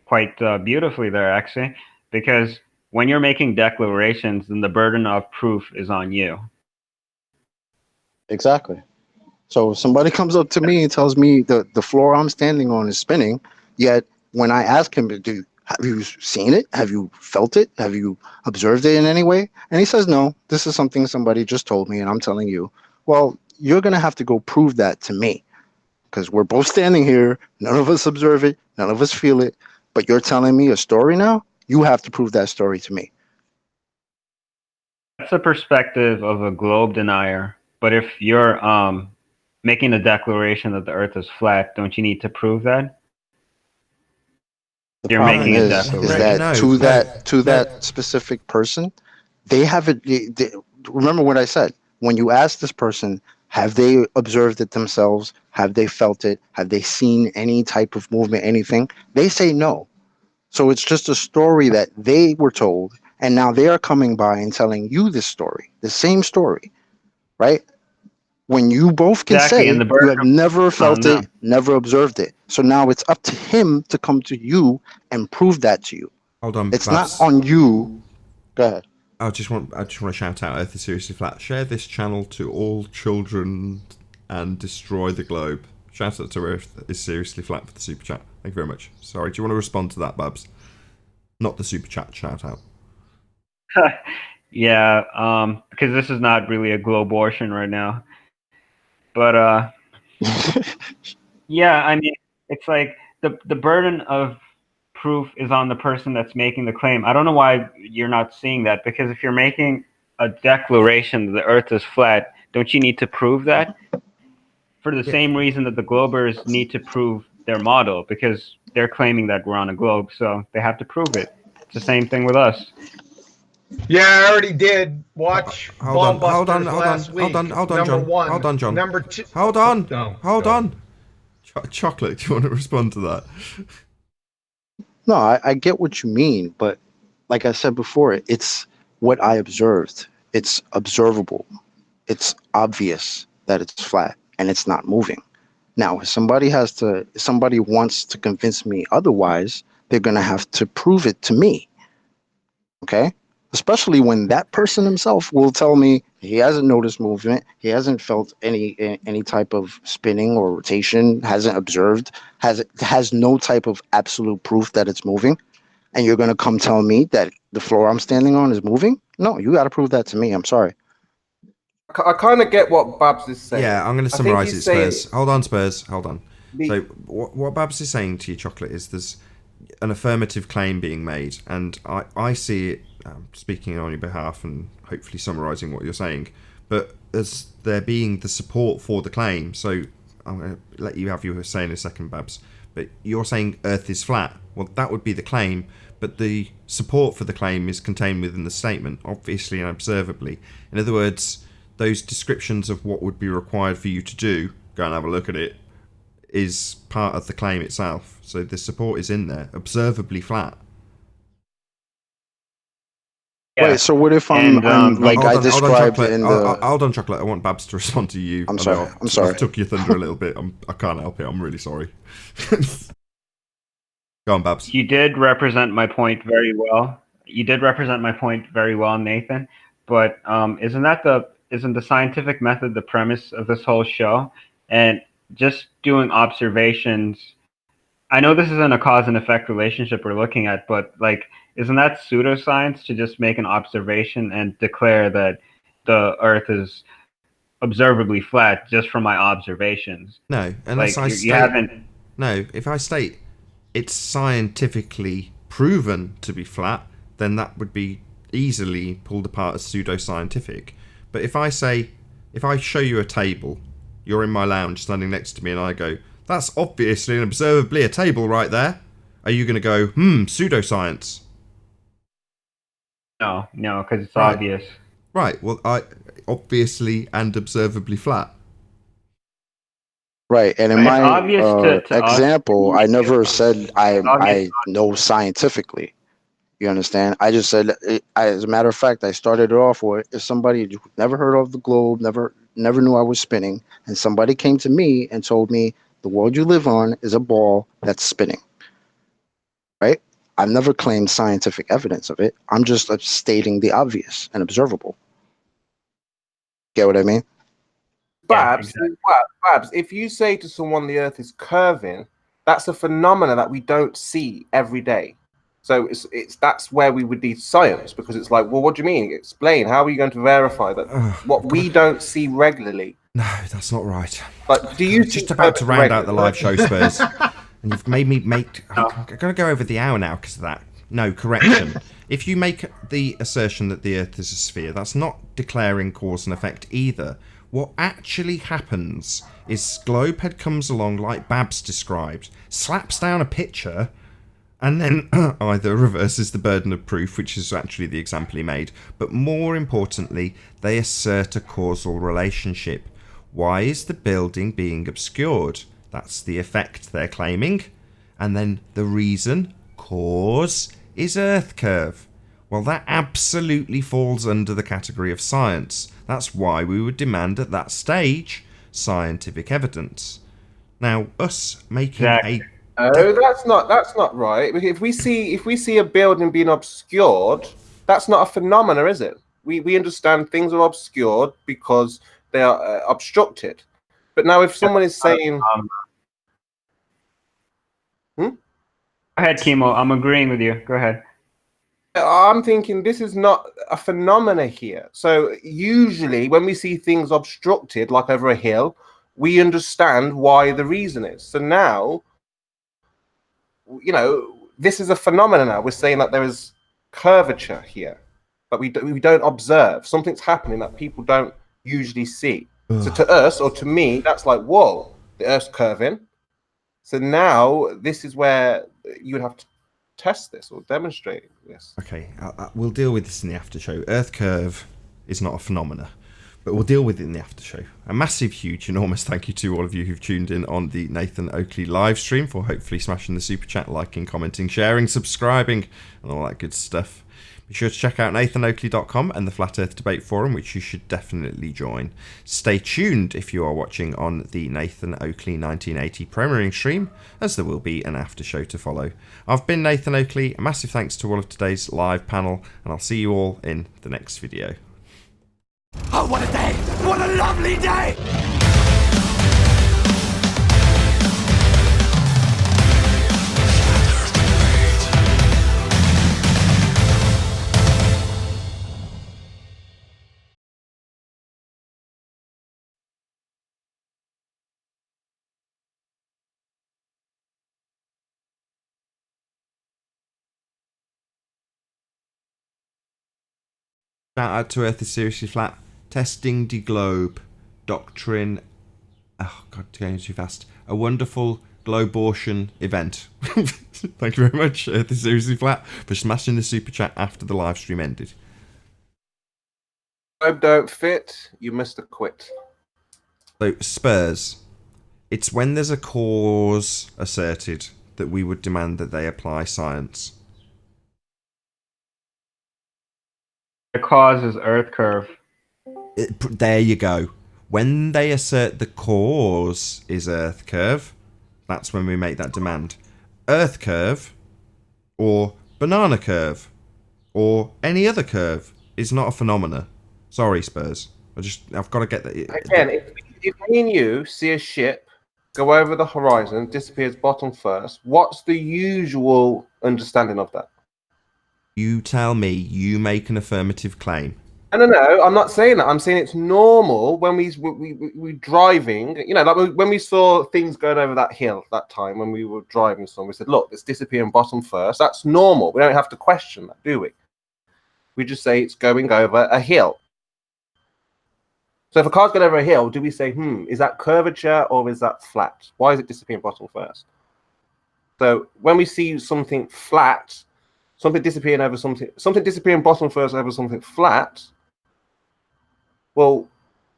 quite beautifully there, actually, because when you're making declarations, then the burden of proof is on you. Exactly. So if somebody comes up to me and tells me the floor I'm standing on is spinning, yet when I ask him, have you seen it? Have you felt it? Have you observed it in any way? And he says, no, this is something somebody just told me and I'm telling you. Well, you're going to have to go prove that to me, because we're both standing here. None of us observe it. None of us feel it. But you're telling me a story now? You have to prove that story to me. That's the perspective of a globe denier. But if you're making a declaration that the Earth is flat, don't you need to prove that? The problem is that to that specific person, they haven't. Remember what I said. When you ask this person, have they observed it themselves? Have they felt it? Have they seen any type of movement, anything? They say no. So it's just a story that they were told, and now they are coming by and telling you this story, the same story, right? When you both can say you have never felt it, never observed it. So now it's up to him to come to you and prove that to you. Hold on, it's not on you. Go ahead. I just want to shout out Earth is seriously flat. Share this channel to all children and destroy the globe. Shout out to Earth is seriously flat for the super chat. Thank you very much. Sorry, do you want to respond to that, Babs? Not the super chat shout out. Yeah, because this is not really a globortion right now. But yeah, I mean, it's like the burden of proof is on the person that's making the claim. I don't know why you're not seeing that, because if you're making a declaration that the Earth is flat, don't you need to prove that? For the same reason that the globers need to prove their model, because they're claiming that we're on a globe, so they have to prove it. It's the same thing with us. Yeah, I already did. Watch Hold on, last week. Hold on, Number John. 1. Hold on, John. Number 2. Hold on. No, Hold on. Chocolate, do you want to respond to that? No, I get what you mean, but like I said before, it's what I observed. It's observable. It's obvious that it's flat and it's not moving. Now, if somebody wants to convince me otherwise, they're going to have to prove it to me. Okay? Especially when that person himself will tell me he hasn't noticed movement, he hasn't felt any type of spinning or rotation, hasn't observed, has no type of absolute proof that it's moving, and you're going to come tell me that the floor I'm standing on is moving? No, you got to prove that to me. I'm sorry. I kind of get what Babs is saying. Yeah, I'm going to summarise it, Spurs. Hold on, Spurs. Hold on. So what Babs is saying to you, Chocolate, is there's an affirmative claim being made, and I see it, speaking on your behalf and hopefully summarising what you're saying, but as there being the support for the claim, so I'm going to let you have your say in a second, Babs, but you're saying Earth is flat. Well, that would be the claim, but the support for the claim is contained within the statement, obviously and observably. In other words, those descriptions of what would be required for you to do, go and have a look at it, is part of the claim itself. So the support is in there, observably flat. Yeah. Wait, so what if I'm like I described in the... Hold on, Chocolate. I want Babs to respond to you. I'm sorry. I took your thunder a little bit. I can't help it. I'm really sorry. Go on, Babs. You did represent my point very well. Nathan. But isn't the scientific method the premise of this whole show? And just doing observations. I know this isn't a cause and effect relationship we're looking at, but like, isn't that pseudoscience to just make an observation and declare that the Earth is observably flat just from my observations? No, unless like, I you state... haven't... No, if I state it's scientifically proven to be flat, then that would be easily pulled apart as pseudoscientific. But if I show you a table, you're in my lounge standing next to me, and I go, that's obviously and observably a table right there, are you going to go, pseudoscience? No, because it's obvious. Right, well, obviously and observably flat. Right, and in It's my obvious to example, us. I never said I know scientifically. You understand? I just said, as a matter of fact, I started it off with if somebody who never heard of the globe, never knew I was spinning, and somebody came to me and told me the world you live on is a ball that's spinning. Right? I've never claimed scientific evidence of it. I'm just stating the obvious and observable. Get what I mean? Babs, Babs, if you say to someone the Earth is curving, that's a phenomena that we don't see every day. So that's where we would need science, because it's like, well, what do you mean? Explain. How are you going to verify that what we don't see regularly? No, that's not right. But do you just about to round out the live show, Spurs, and you've made me make... I'm going to go over the hour now because of that. No, correction. If you make the assertion that the Earth is a sphere, that's not declaring cause and effect either. What actually happens is Globehead comes along like Babs described, slaps down a picture, and then either reverses the burden of proof, which is actually the example he made, but more importantly, they assert a causal relationship. Why is the building being obscured? That's the effect they're claiming. And then the reason, cause, is Earth curve. Well, that absolutely falls under the category of science. That's why we would demand at that stage scientific evidence. Now, us making that's not right. If we see a building being obscured, That's not a phenomena, is it? We understand things are obscured because they are obstructed. But now if someone is saying... Go ahead, Chemo. I'm agreeing with you. Go ahead. I'm thinking this is not a phenomena here. So usually when we see things obstructed, like over a hill, we understand why the reason is. So now, you know, this is a phenomenon now. We're saying that there is curvature here, but we don't observe. Something's happening that people don't usually see. So to us, or to me, that's like, whoa, the Earth's curving. So now this is where you would have to test this or demonstrate this. Okay, we'll deal with this in the after show. Earth curve is not a phenomena, but we'll deal with it in the after show. A massive, huge, enormous thank you to all of you who've tuned in on the Nathan Oakley live stream for hopefully smashing the super chat, liking, commenting, sharing, subscribing, and all that good stuff. Be sure to check out nathanoakley.com and the Flat Earth Debate Forum, which you should definitely join. Stay tuned if you are watching on the Nathan Oakley 1980 premiering stream, as there will be an after show to follow. I've been Nathan Oakley, a massive thanks to all of today's live panel, and I'll see you all in the next video. Oh, what a day! What a lovely day! Shout out to Earth is Seriously Flat, Testing the Globe, Doctrine, oh god, going too fast, a wonderful Globortion event. Thank you very much, Earth is Seriously Flat, for smashing the super chat after the live stream ended. Globe don't fit, you must have quit. So, Spurs, it's when there's a cause asserted that we would demand that they apply science. The cause is Earth curve. There you go. When they assert the cause is Earth curve, that's when we make that demand. Earth curve, or banana curve, or any other curve is not a phenomena. Sorry, Spurs. I've got to get that. Again, if me and you see a ship go over the horizon, disappears bottom first, what's the usual understanding of that? You tell me, you make an affirmative claim. No, I'm not saying that. I'm saying it's normal when we driving, you know, like when we saw things going over that hill that time when we were driving somewhere, we said, look, it's disappearing bottom first. That's normal. We don't have to question that, do we? We just say it's going over a hill. So if a car's going over a hill, do we say, is that curvature or is that flat? Why is it disappearing bottom first? So when we see something flat, something disappearing over something disappearing bottom first over something flat, well,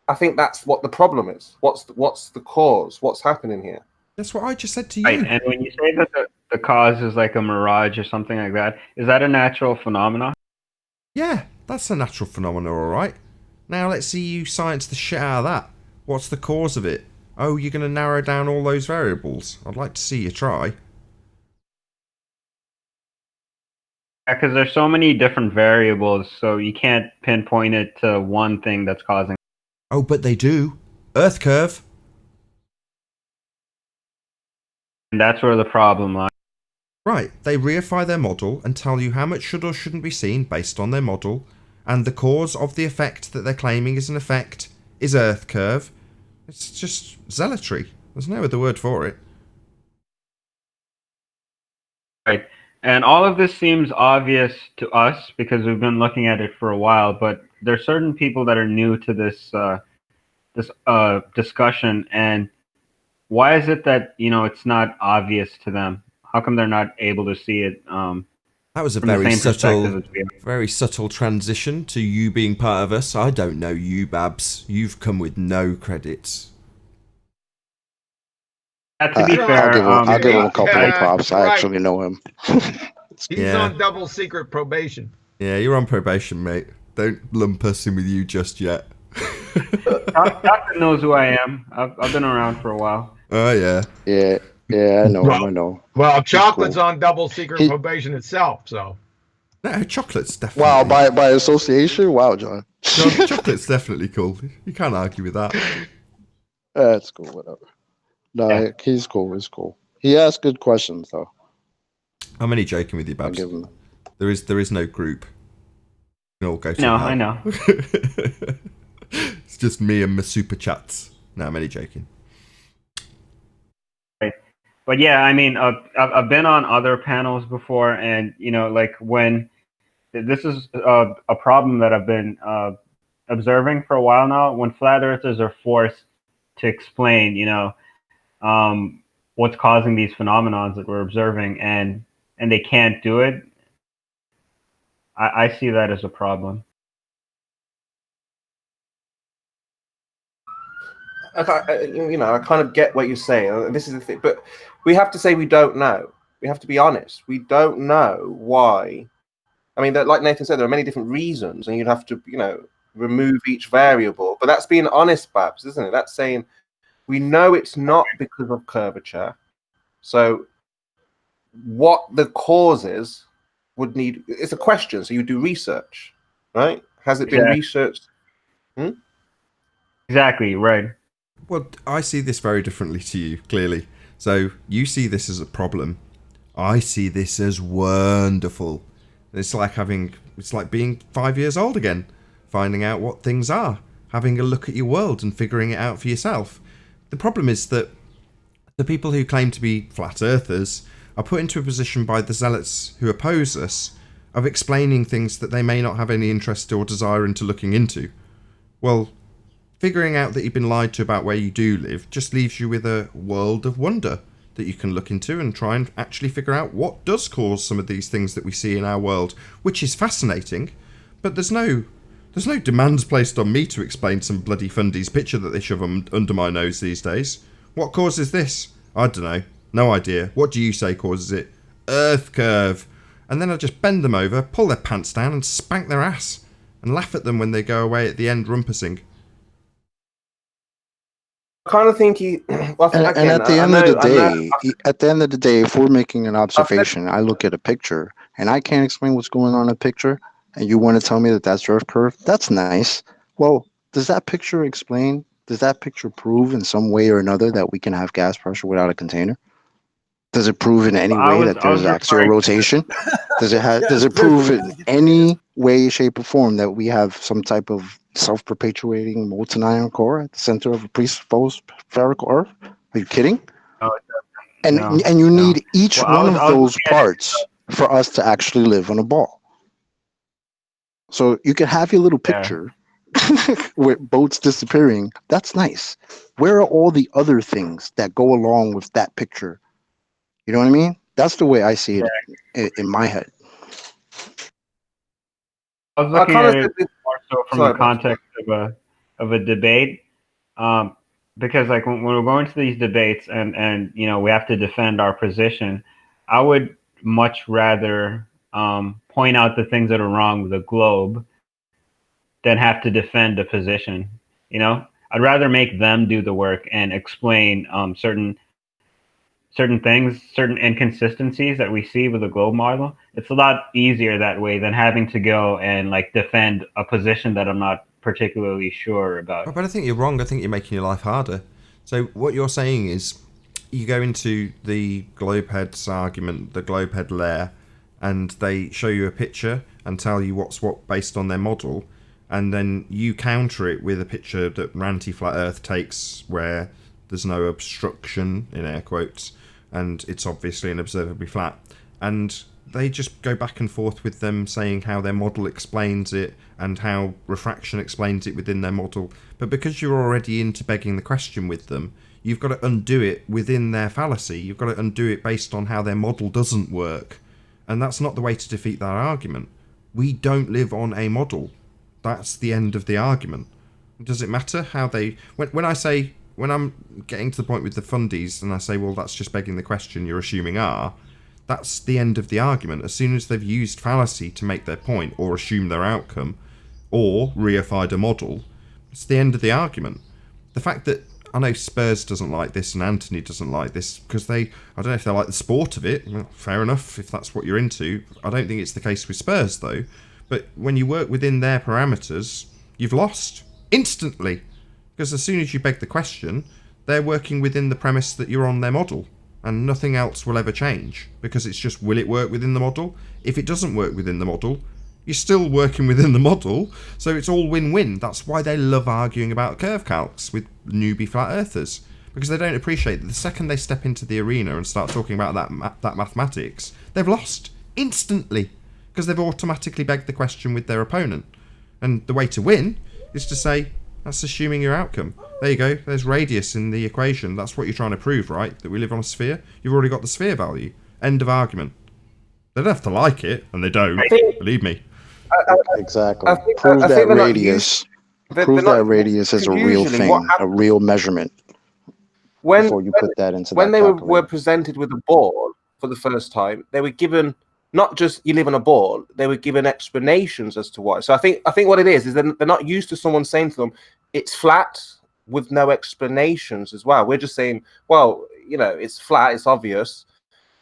I think that's what the problem is. What's the cause? What's happening here? That's what I just said to you. Right, and when you say that the cause is like a mirage or something like that, is that a natural phenomenon? Yeah, that's a natural phenomenon, all right. Now let's see you science the shit out of that. What's the cause of it? Oh, you're going to narrow down all those variables. I'd like to see you try. Because there's so many different variables, so you can't pinpoint it to one thing that's causing. Oh, but they do. Earth curve. And that's where the problem lies. Right, they reify their model and tell you how much should or shouldn't be seen based on their model, and the cause of the effect that they're claiming is an effect is Earth curve. It's just zealotry. There's no other word for it. Right. And all of this seems obvious to us because we've been looking at it for a while, but there are certain people that are new to this discussion. And why is it that, it's not obvious to them? How come they're not able to see it? That was a from the very same perspective as we are? very subtle transition to you being part of us. I don't know you, Babs. You've come with no credits. To be fair, I'll give him a couple of props. I right. actually know him. He's on double secret probation. Yeah, you're on probation, mate. Don't lump us in with you just yet. Doctor knows who I am. I've been around for a while. Oh, yeah. Yeah, I know him. I know. Well, Chocolate's on double secret probation itself, so. No, chocolate's Wow, definitely. by association. Wow, John. Chocolate's definitely cool. You can't argue with that. That's cool. Whatever. Yeah. No, he's cool. He's cool. He asks good questions, though. I'm only joking with you, I Babs. give him. There is no group. We can all go to No, hell. I know. It's just me and my super chats. No, I'm only joking. But yeah, I mean, I've been on other panels before, and like when this is a problem that I've been observing for a while now. When flat earthers are forced to explain, what's causing these phenomenons that we're observing, and they can't do it, I see that as a problem. I kind of get what you're saying. This is the thing, but we have to say we don't know. We have to be honest. We don't know why. I mean, like Nathan said, there are many different reasons, and you'd have to, remove each variable. But that's being honest, Babs, isn't it? That's saying we know it's not because of curvature. So, what the cause is would need. It's a question. So you do research, right? Has it been researched? Exactly, right. Well, I see this very differently to you, clearly. So you see this as a problem. I see this as wonderful. It's like being 5 years old again, finding out what things are, having a look at your world and figuring it out for yourself. The problem is that the people who claim to be flat earthers are put into a position by the zealots who oppose us of explaining things that they may not have any interest or desire into looking into. Well, figuring out that you've been lied to about where you do live just leaves you with a world of wonder that you can look into and try and actually figure out what does cause some of these things that we see in our world, which is fascinating. But there's no demands placed on me to explain some bloody fundies picture that they shove under my nose these days. What causes this? I don't know. No idea. What do you say causes it? Earth curve. And then I just bend them over, pull their pants down and spank their ass and laugh at them when they go away at the end rumpusing. I kind of think he. Well, And again, at the end of the day, if we're making an observation, I look at a picture and I can't explain what's going on in a picture, and you want to tell me that that's Earth curve, that's nice. Well, does that picture explain? Does that picture prove in some way or another that we can have gas pressure without a container? Does it prove in any way that there's axial rotation? Does it prove in any way, shape, or form that we have some type of self-perpetuating molten iron core at the center of a presupposed spherical Earth? Are you kidding? No, And you need each Well, one I of was those looking at it. parts for us to actually live on a ball. So you can have your little picture with boats disappearing. That's nice. Where are all the other things that go along with that picture? You know what I mean? That's the way I see it in my head. I was I looking kind at of it said more so from sorry, the Babs. context of a debate, because like when we're going to these debates and we have to defend our position, I would much rather point out the things that are wrong with the globe than have to defend a position. I'd rather make them do the work and explain certain things, certain inconsistencies that we see with the globe model. It's a lot easier that way than having to go and like defend a position that I'm not particularly sure about. But I think you're wrong. I think you're making your life harder. So what you're saying is you go into the globeheads argument, the globehead layer, and they show you a picture and tell you what's what based on their model, and then you counter it with a picture that Ranty Flat Earth takes where there's no obstruction, in air quotes, and it's obviously and observably flat. And they just go back and forth with them saying how their model explains it and how refraction explains it within their model. But because you're already into begging the question with them, you've got to undo it within their fallacy. You've got to undo it based on how their model doesn't work. And that's not the way to defeat that argument. We don't live on a model. That's the end of the argument. Does it matter how they... When I'm getting to the point with the fundies and I say, well, that's just begging the question, you're assuming are, that's the end of the argument. As soon as they've used fallacy to make their point or assume their outcome or reified a model, it's the end of the argument. The fact that I know Spurs doesn't like this and Anthony doesn't like this because I don't know if they like the sport of it. Well, fair enough if that's what you're into. I don't think it's the case with Spurs though. But when you work within their parameters, you've lost instantly. Because as soon as you beg the question, they're working within the premise that you're on their model. And nothing else will ever change. Because it's just, will it work within the model? If it doesn't work within the model, you're still working within the model. So it's all win-win. That's why they love arguing about curve calcs with newbie flat earthers. Because they don't appreciate that the second they step into the arena and start talking about that mathematics, they've lost instantly. Because they've automatically begged the question with their opponent. And the way to win is to say, that's assuming your outcome. There you go, there's radius in the equation. That's what you're trying to prove, right? That we live on a sphere? You've already got the sphere value. End of argument. They don't have to like it, and they don't, believe me. Exactly. Prove that radius. Prove that radius is a real thing, a real measurement. Before you put that into when that they were presented with a ball for the first time, they were given not just you live on a ball, they were given explanations as to why. So I think what it is they're not used to someone saying to them, it's flat with no explanations as well. We're just saying, well, it's flat, it's obvious.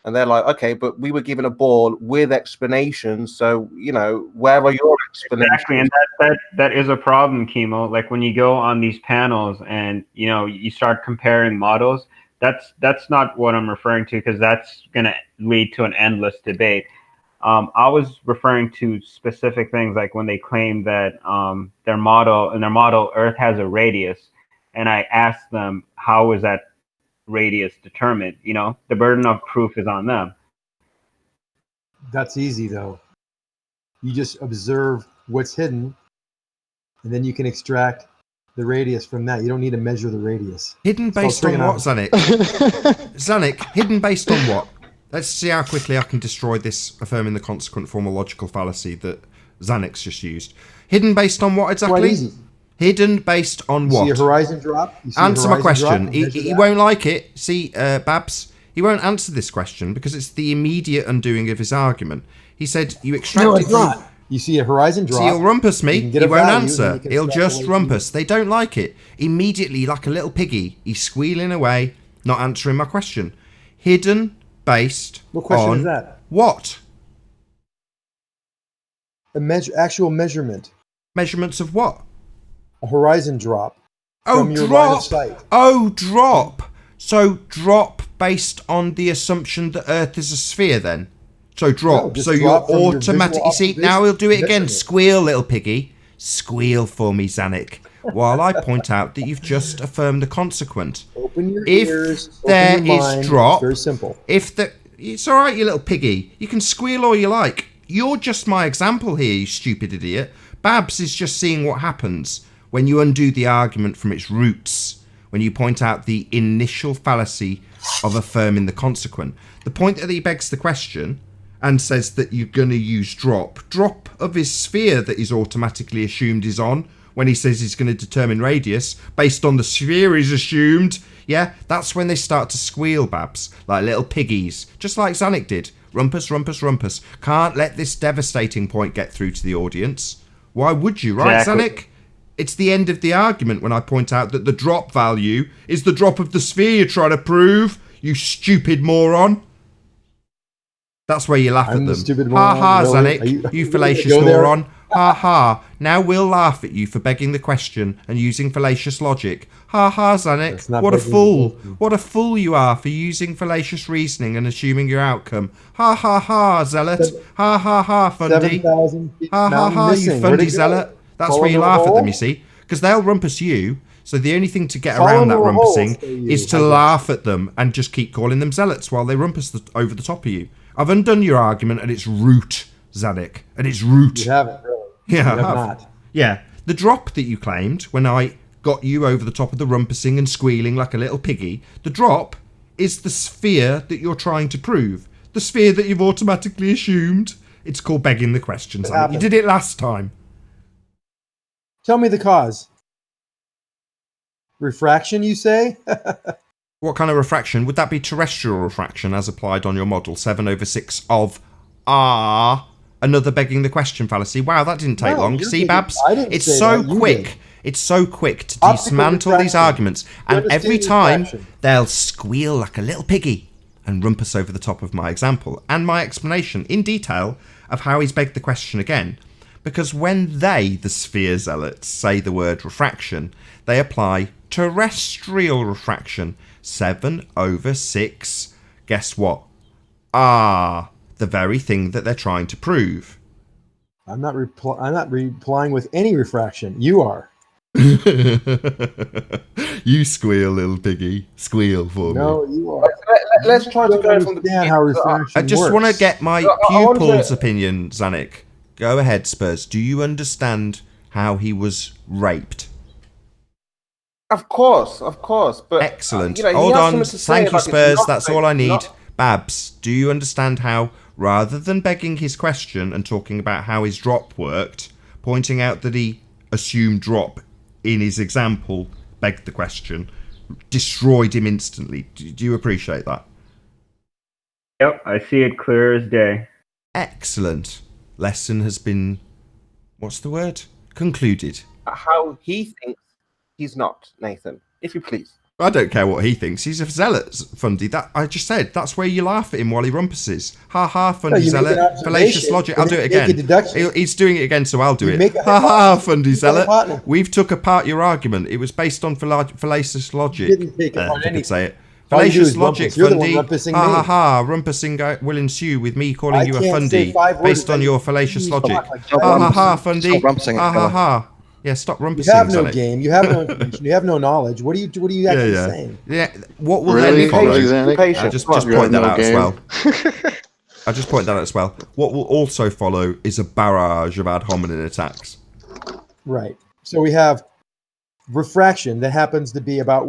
And they're like, okay, but we were given a ball with explanations. So, where are your explanations? Exactly, and that is a problem, Chemo. Like when you go on these panels and, you start comparing models, that's not what I'm referring to, because that's going to lead to an endless debate. I was referring to specific things like when they claim that their model Earth has a radius, and I asked them, how is that radius determined? The burden of proof is on them. That's easy though. You just observe what's hidden, and then you can extract the radius from that. You don't need to measure the radius. Hidden based on what, Zanik? Zanik, hidden based on what? Let's see how quickly I can destroy this affirming the consequent formal logical fallacy that Zanik's just used. Hidden based on what exactly? Quite easy. Hidden based on what? See a horizon drop? Answer my question. He won't like it. See, Babs, he won't answer this question because it's the immediate undoing of his argument. He said you extracted... No, it's not. You see a horizon drop. See, he'll rumpus me. He won't answer. He'll just rumpus. They don't like it. Immediately, like a little piggy, he's squealing away, not answering my question. Hidden based what question on is that? What? Actual measurement. Measurements of what? A horizon drop. Oh, your drop. line of sight. Oh, drop. So drop based on the assumption that Earth is a sphere then? So drop. No, so you're automatic. You see, now he'll do it again. Squeal, little piggy. Squeal for me, Zanik. While I point out that you've just affirmed the consequent. Open your if ears. There open your is mind. drop. It's very simple. It's all right, you little piggy. You can squeal all you like. You're just my example here, you stupid idiot. Babs is just seeing what happens when you undo the argument from its roots. When you point out the initial fallacy of affirming the consequent. The point that he begs the question and says that you're going to use drop of his sphere that he's automatically assumed is on when he says he's going to determine radius based on the sphere he's assumed. Yeah, that's when they start to squeal, Babs, like little piggies, just like Zanik did. Rumpus, rumpus, rumpus. Can't let this devastating point get through to the audience. Why would you, right, Exactly. Zanik? It's the end of the argument when I point out that the drop value is the drop of the sphere you're trying to prove, you stupid moron. That's where you laugh I'm at the them. stupid Ha moron, ha, really? Zanik, you you fallacious go there? moron. Ha ha. Now we'll laugh at you for begging the question and using fallacious logic. Ha ha, Zanik. That's not What a begging fool. the question. What a fool you are for using fallacious reasoning and assuming your outcome. Ha ha ha, zealot. Ha ha ha, fundy. 7,000 feet Ha ha mountain ha, you missing. Where'd fundy it go? zealot. That's Fall where you into a laugh at them, hole? you see. Because they'll rumpus you. So the only thing to get Fall around that into a hole, rumpusing say you. is to I guess. laugh at them and just keep calling them zealots while they rumpus over the top of you. I've undone your argument at its root, Zanik. At its root. You haven't really. Yeah, You I have have. not. Yeah. The drop that you claimed when I got you over the top of the rumpusing and squealing like a little piggy, the drop is the sphere that you're trying to prove. The sphere that you've automatically assumed. It's called begging the question, Zanik. You happened? did it last time. Tell me the cause. Refraction, you say? What kind of refraction? Would that be terrestrial refraction as applied on your model? 7/6 of R. Another begging the question fallacy. Wow, that didn't take No, long. you're See, thinking- Babs? I didn't It's say so that, you quick. did. It's so quick to Optical dismantle these refraction. arguments, and understand every time refraction. they'll squeal like a little piggy and rumpus over the top of my example and my explanation in detail of how he's begged the question again. Because when they, the sphere zealots, say the word refraction, they apply terrestrial refraction, 7/6. Guess what? The very thing that they're trying to prove. I'm not replying with any refraction. You are. You squeal, little piggy. Squeal for me. No, you are. Let's try to go from the Understand how refraction I just want to works. get my I want pupil's to- opinion, Zanuck. Go ahead, Spurs. Do you understand how he was raped? Of course. But Excellent. you know, he Hold has on. something to say Thank you, about it's Spurs. not That's like- all I need. not- Babs, do you understand how, rather than begging his question and talking about how his drop worked, pointing out that he assumed drop in his example, begged the question, destroyed him instantly? Do you appreciate that? Yep, I see it clear as day. Excellent. Lesson has been, what's the word? Concluded. How he thinks he's not, Nathan. If you please. I don't care what he thinks. He's a zealot, Fundy. That I just said. That's where you laugh at him while he rumpuses. Ha ha, Fundy you make an zealot. Fallacious observation logic. and I'll do it then make a again. deduction. He's doing it again, so I'll do You it. make a Ha ha, Fundy You zealot. make a hypothesis. We've took apart your argument. It was based on fallacious logic. Didn't take apart if I could anything. say it. All you do Fallacious is logic, rumpus. You're the one Fundy. rumpusing Ha ha me. ha. Rumpusing will ensue with me calling I you a can't Fundy say 5 words based on without your you fallacious talk logic. like Ha that. ha ha, Fundy. Stop rumpusing it, Ha go ha on. ha. Yeah, stop You rumpusing. have no Zanuck. game. You have no information. You have no knowledge. What are you actually Yeah. saying? Yeah. What will Really? then follow? Really, Zanuck? Patient. I'll just Come on. point have that no out as game. well. I'll just point that out as well. What will also follow is a barrage of ad hominem attacks. Right. So we have refraction that happens to be about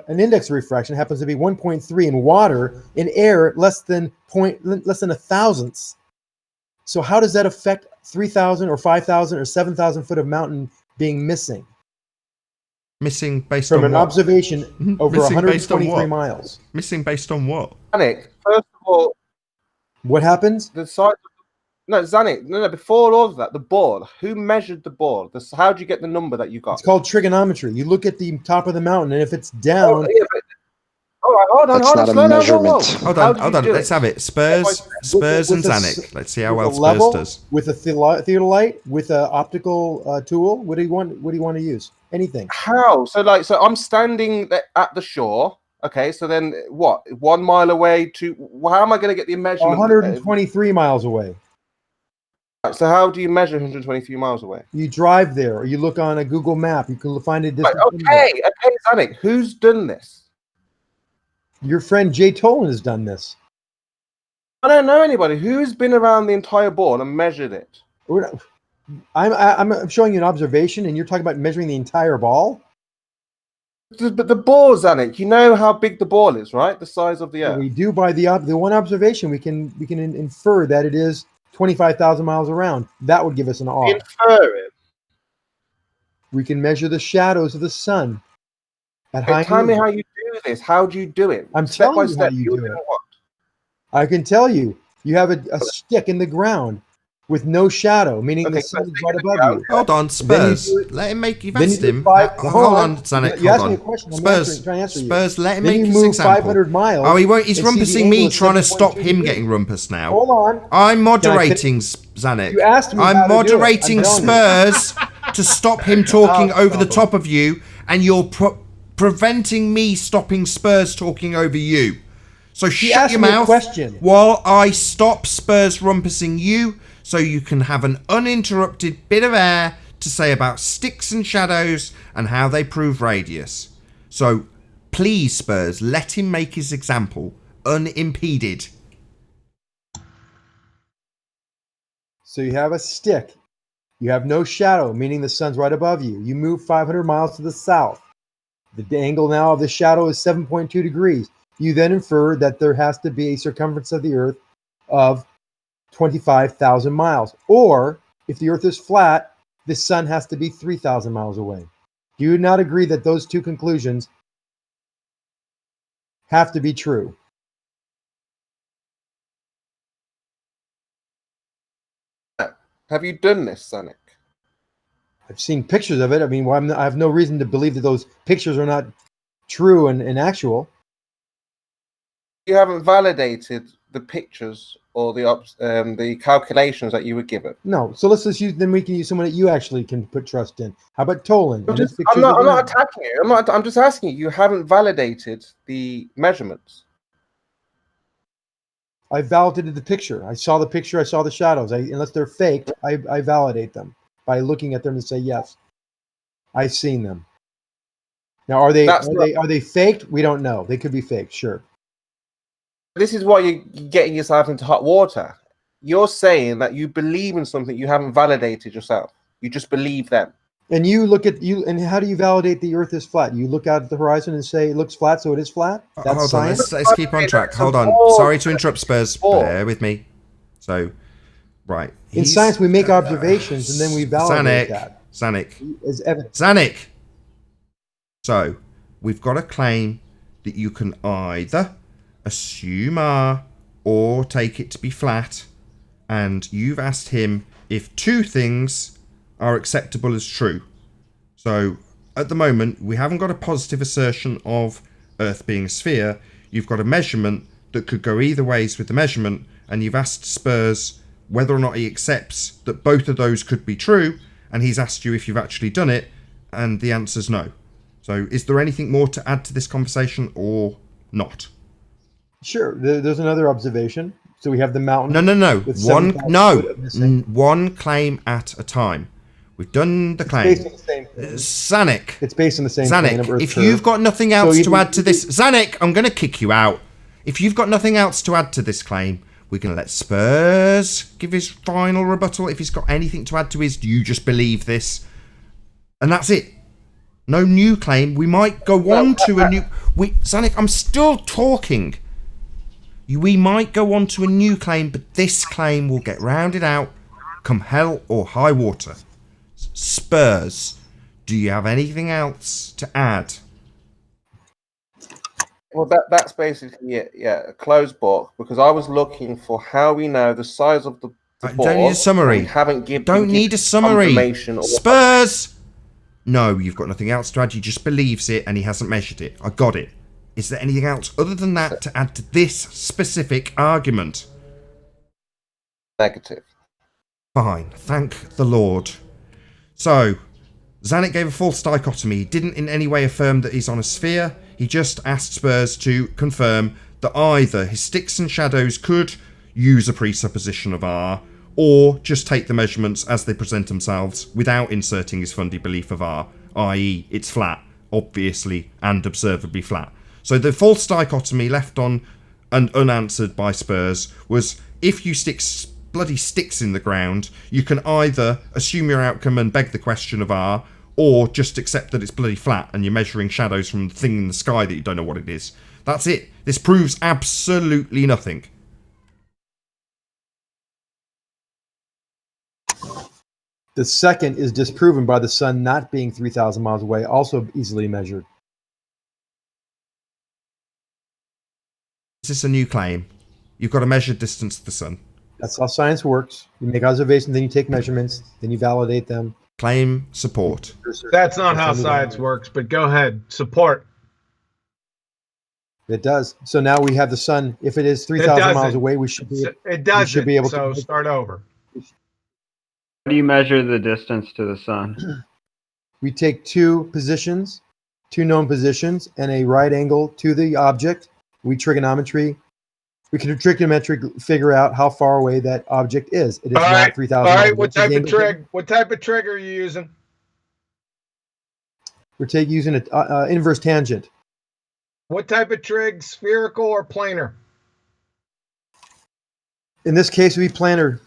an index of refraction happens to be 1.3 in water. In air, less than a thousandth. So how does that affect 3,000 or 5,000 or 7,000 foot of mountain being missing Missing based from on an what? observation over Missing based on 123 what? miles? Missing based on what? Zanuck, first of all, What happens? the size. No, Zanuck. No. Before all of that, the ball. Who measured the ball? How do you get the number that you got? It's called trigonometry. You look at the top of the mountain, and if it's down, Oh, yeah, but, all right, hold on. That's not a Slow down, measurement. Hold How on, do hold you on. do Let's it? have it. Spurs and with a Zanuck. Let's see how with well a Spurs level, does. with a theodolite, with an optical tool. What do you want? What do you want to use? Anything. How? So I'm standing at the shore. Okay, so then what? 1 mile away to how am I going to get the measurement? 123 miles away. So how do you measure 123 miles away? You drive there, or you look on a Google map. You can find a Right, distance. okay, Zanuck. Who's done this? Your friend Jay Tolan has done this. I don't know anybody who's been around the entire ball and measured it. I'm showing you an observation, and you're talking about measuring the entire ball. But the ball, Zanuck, you know how big the ball is, right? The size of the Earth. We do by the one observation. We can infer that it is 25,000 miles around. That would give us an R. Infer it. We can measure the shadows of the sun at high Tell me noon. how you do this. How do you do it? I'm Step by telling you step. how you do it. What? I can tell you. You have a stick in the ground with no shadow, meaning the Okay, sun so is right above you. Hold on, Spurs. do it- Let him make. You've then you asked do him. five- Hold hold on, on. Zanuck. You Hold asked me on. a question. I'm Spurs. trying to answer you. Spurs. Let him Then make you his move example. 500 miles. Oh, he won't. He's and see the rumpusing angle me, is trying to 7.2 stop him degrees. getting rumpus now. Hold on. I'm moderating Zanuck. You asked me I'm how to do it. moderating I'm telling you. Spurs to stop him talking over the top of you, and you're preventing me stopping Spurs talking over you. So shut asked your me a mouth question. while I stop Spurs rumpusing you, so you can have an uninterrupted bit of air to say about sticks and shadows and how they prove radius. So please, Spurs, let him make his example unimpeded. So you have a stick. You have no shadow, meaning the sun's right above you. You move 500 miles to the south. The angle now of the shadow is 7.2 degrees. You then infer that there has to be a circumference of the Earth of 25,000 miles. Or, if the Earth is flat, the sun has to be 3,000 miles away. Do you not agree that those two conclusions have to be true? Have you done this, Zanuck? I've seen pictures of it. I mean, I have no reason to believe that those pictures are not true and actual. You haven't validated the pictures or the calculations that you were given. No, so let's just use. Then we can use someone that you actually can put trust in. How about Tolan? I'm not attacking you. I'm just asking you. You haven't validated the measurements. I validated the picture. I saw the picture. I saw the shadows. Unless they're faked, I validate them by looking at them and say yes, I've seen them. Now, are they faked? We don't know. They could be faked. Sure. This is why you're getting yourself into hot water. You're saying that you believe in something you haven't validated yourself. You just believe them. And you look at you, and how do you validate the Earth is flat? You look out at the horizon and say it looks flat, so it is flat. That's hold science. on, let's keep on track. Hold on. Sorry to interrupt, Spurs. Bear with me. So, right. In science, we make observations and then we validate that. Zanik. As evidence. Zanik. So, we've got a claim that you can either assume R or take it to be flat, and you've asked him if two things are acceptable as true. So at the moment we haven't got a positive assertion of Earth being a sphere. You've got a measurement that could go either ways with the measurement, and you've asked Spurs whether or not he accepts that both of those could be true, and he's asked you if you've actually done it, and the answer's no. So is there anything more to add to this conversation or not? Sure. There's another observation. So we have the mountain. No. One claim at a time. We've done the claim. It's based on the same thing. Zanik. It's based on the same Zanik, plane of if Earth you've got nothing else to add to this... So Zanik, I'm going to kick you out. If you've got nothing else to add to this claim, we're going to let Spurs give his final rebuttal. If he's got anything to add to his, do you just believe this? And that's it. No new claim. We might go on to a new... Zanik, I'm still talking. We might go on to a new claim, but this claim will get rounded out come hell or high water. Spurs, do you have anything else to add? Well, that's basically it. Yeah, a closed book, because I was looking for how we know the size of the board. Don't need a summary. We haven't given. Don't need a summary. Spurs. No, you've got nothing else to add. He just believes it, and he hasn't measured it. I got it. Is there anything else other than that to add to this specific argument? Negative. Fine. Thank the Lord. So, Zanik gave a false dichotomy. He didn't in any way affirm that he's on a sphere. He just asked Spurs to confirm that either his sticks and shadows could use a presupposition of R, or just take the measurements as they present themselves without inserting his fundy belief of R, i.e. it's flat, obviously, and observably flat. So the false dichotomy left on and unanswered by Spurs was, if you stick bloody sticks in the ground, you can either assume your outcome and beg the question of R, or just accept that it's bloody flat and you're measuring shadows from the thing in the sky that you don't know what it is. That's it. This proves absolutely nothing. The second is disproven by the sun not being 3,000 miles away, also easily measured. Is this a new claim? You've got a measured distance to the sun. That's how science works. You make observations, then you take measurements, then you validate them. Claim support. That's not how science works, but go ahead. Support. It does. So now we have the sun. If it is 3,000 miles away, we should be. It doesn't. We should be able to start over. How do you measure the distance to the sun? We take two positions, two known positions, and a right angle to the object. We can trigonometry figure out how far away that object is. It is not 3,000 miles. All right. What type of trig? What type of trig are you using? We're using an inverse tangent. What type of trig? Spherical or planar? In this case, we planar.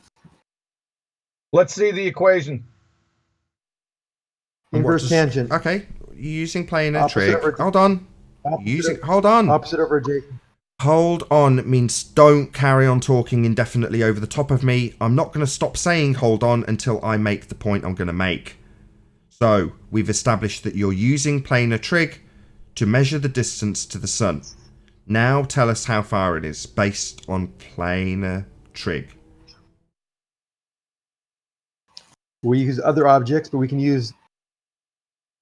Let's see the equation. Inverse tangent. Okay, you're using planar trig. Hold on. Hold on. Opposite over adjacent. Hold on means don't carry on talking indefinitely over the top of me. I'm not going to stop saying hold on until I make the point I'm going to make. So, we've established that you're using planar trig to measure the distance to the sun. Now tell us how far it is based on planar trig. We use other objects, but we can use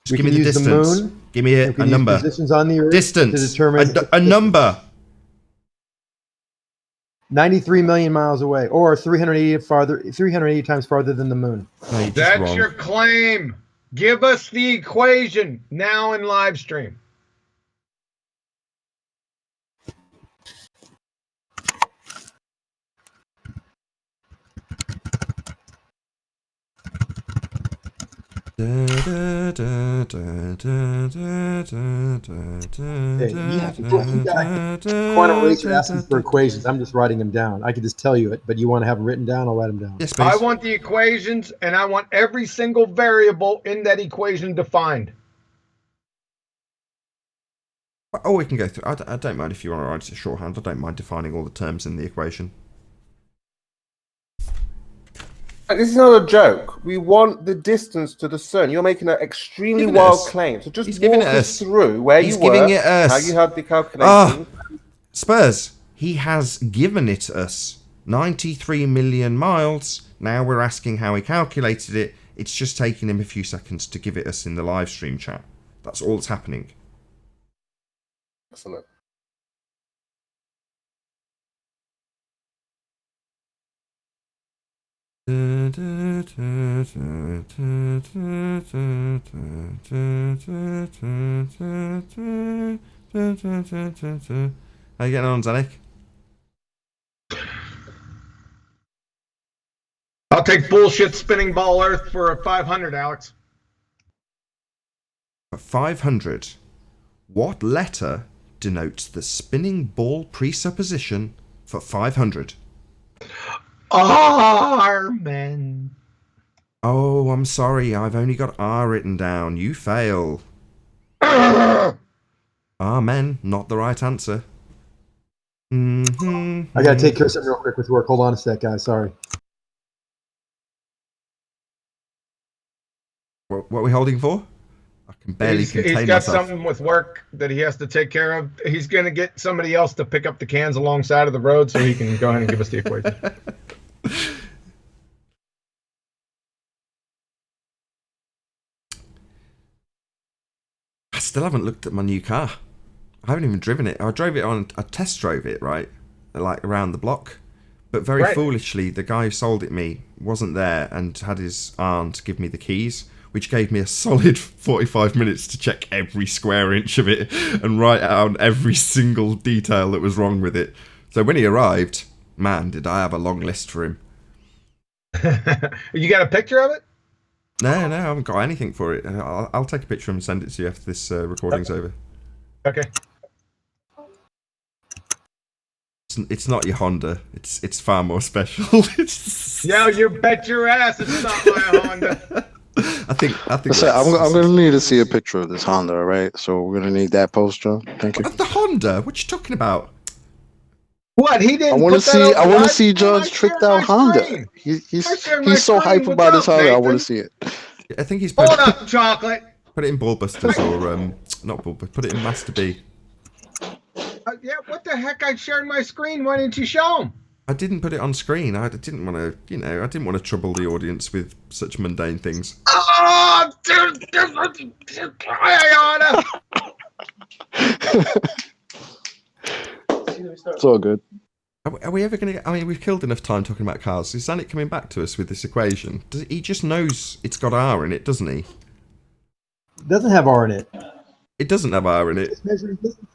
Just give me the distance. the moon. Give me We a can use number. positions on the Earth Distance. to determine A number. 93 million miles away, or 380 times farther than the moon. No, you're just That's wrong. your claim. Give us the equation now in live stream. Quantum rates are asking for equations. I'm just writing them down. I can just tell you it, but you want to have them written down? I'll write them down. Yes, I please. want the equations, and I want every single variable in that equation defined. Oh, we can go through. I don't mind if you want to write it shorthand. I don't mind defining all the terms in the equation. This is not a joke. We want the distance to the sun. You're making an extremely Giving it wild us. claim. So just He's giving walk it us us. through where He's you were, giving it us. how you had the calculation. Spurs, he has given it us. 93 million miles. Now we're asking how he calculated it. It's just taking him a few seconds to give it us in the live stream chat. That's all that's happening. Excellent. How you getting on, Zanik? I'll take bullshit spinning ball Earth for a 500, Alex. 500. What letter denotes the spinning ball presupposition for 500? Amen. Oh, I'm sorry. I've only got R written down. You fail. Amen. Not the right answer. I gotta take care of something real quick with work. Hold on a sec, guys. Sorry. What are we holding for? I can barely contain He's got myself. something with work that he has to take care of. He's going to get somebody else to pick up the cans alongside of the road so he can go ahead and give us the equation. I still haven't looked at my new car. I haven't even driven it. I test drove it, right? Like around the block. But very foolishly, the guy who sold it me wasn't there and had his aunt give me the keys, which gave me a solid 45 minutes to check every square inch of it and write down every single detail that was wrong with it. So when he arrived, man, did I have a long list for him. You got a picture of it? No, I haven't got anything for it. I'll take a picture and send it to you after this recording's over. Okay. It's not your Honda. It's far more special. Yeah, you bet your ass it's not my Honda. I think. So I'm gonna need to see a picture of this Honda, all right? So we're gonna need that poster. Thank you. Of the Honda? What you talking about? What he didn't? I want to put that see. on I want to live see stream? I Judge tricked shared out my Honda. screen. He's I shared my so screen. hype What's about his up, Honda. I Nathan? want to see it. I think he's Pull it up, chocolate. put it in Ballbusters or not Ballbusters. Put it in Master B. Yeah, what the heck? I shared my screen. Why didn't you show him? I didn't put it on screen. I didn't want to, I didn't want to trouble the audience with such mundane things. Oh, dude, I It's all good. Are we ever going to? I mean, we've killed enough time talking about cars. Is Zanik coming back to us with this equation? He just knows it's got R in it, doesn't he? It doesn't have R in it. It doesn't have R in it.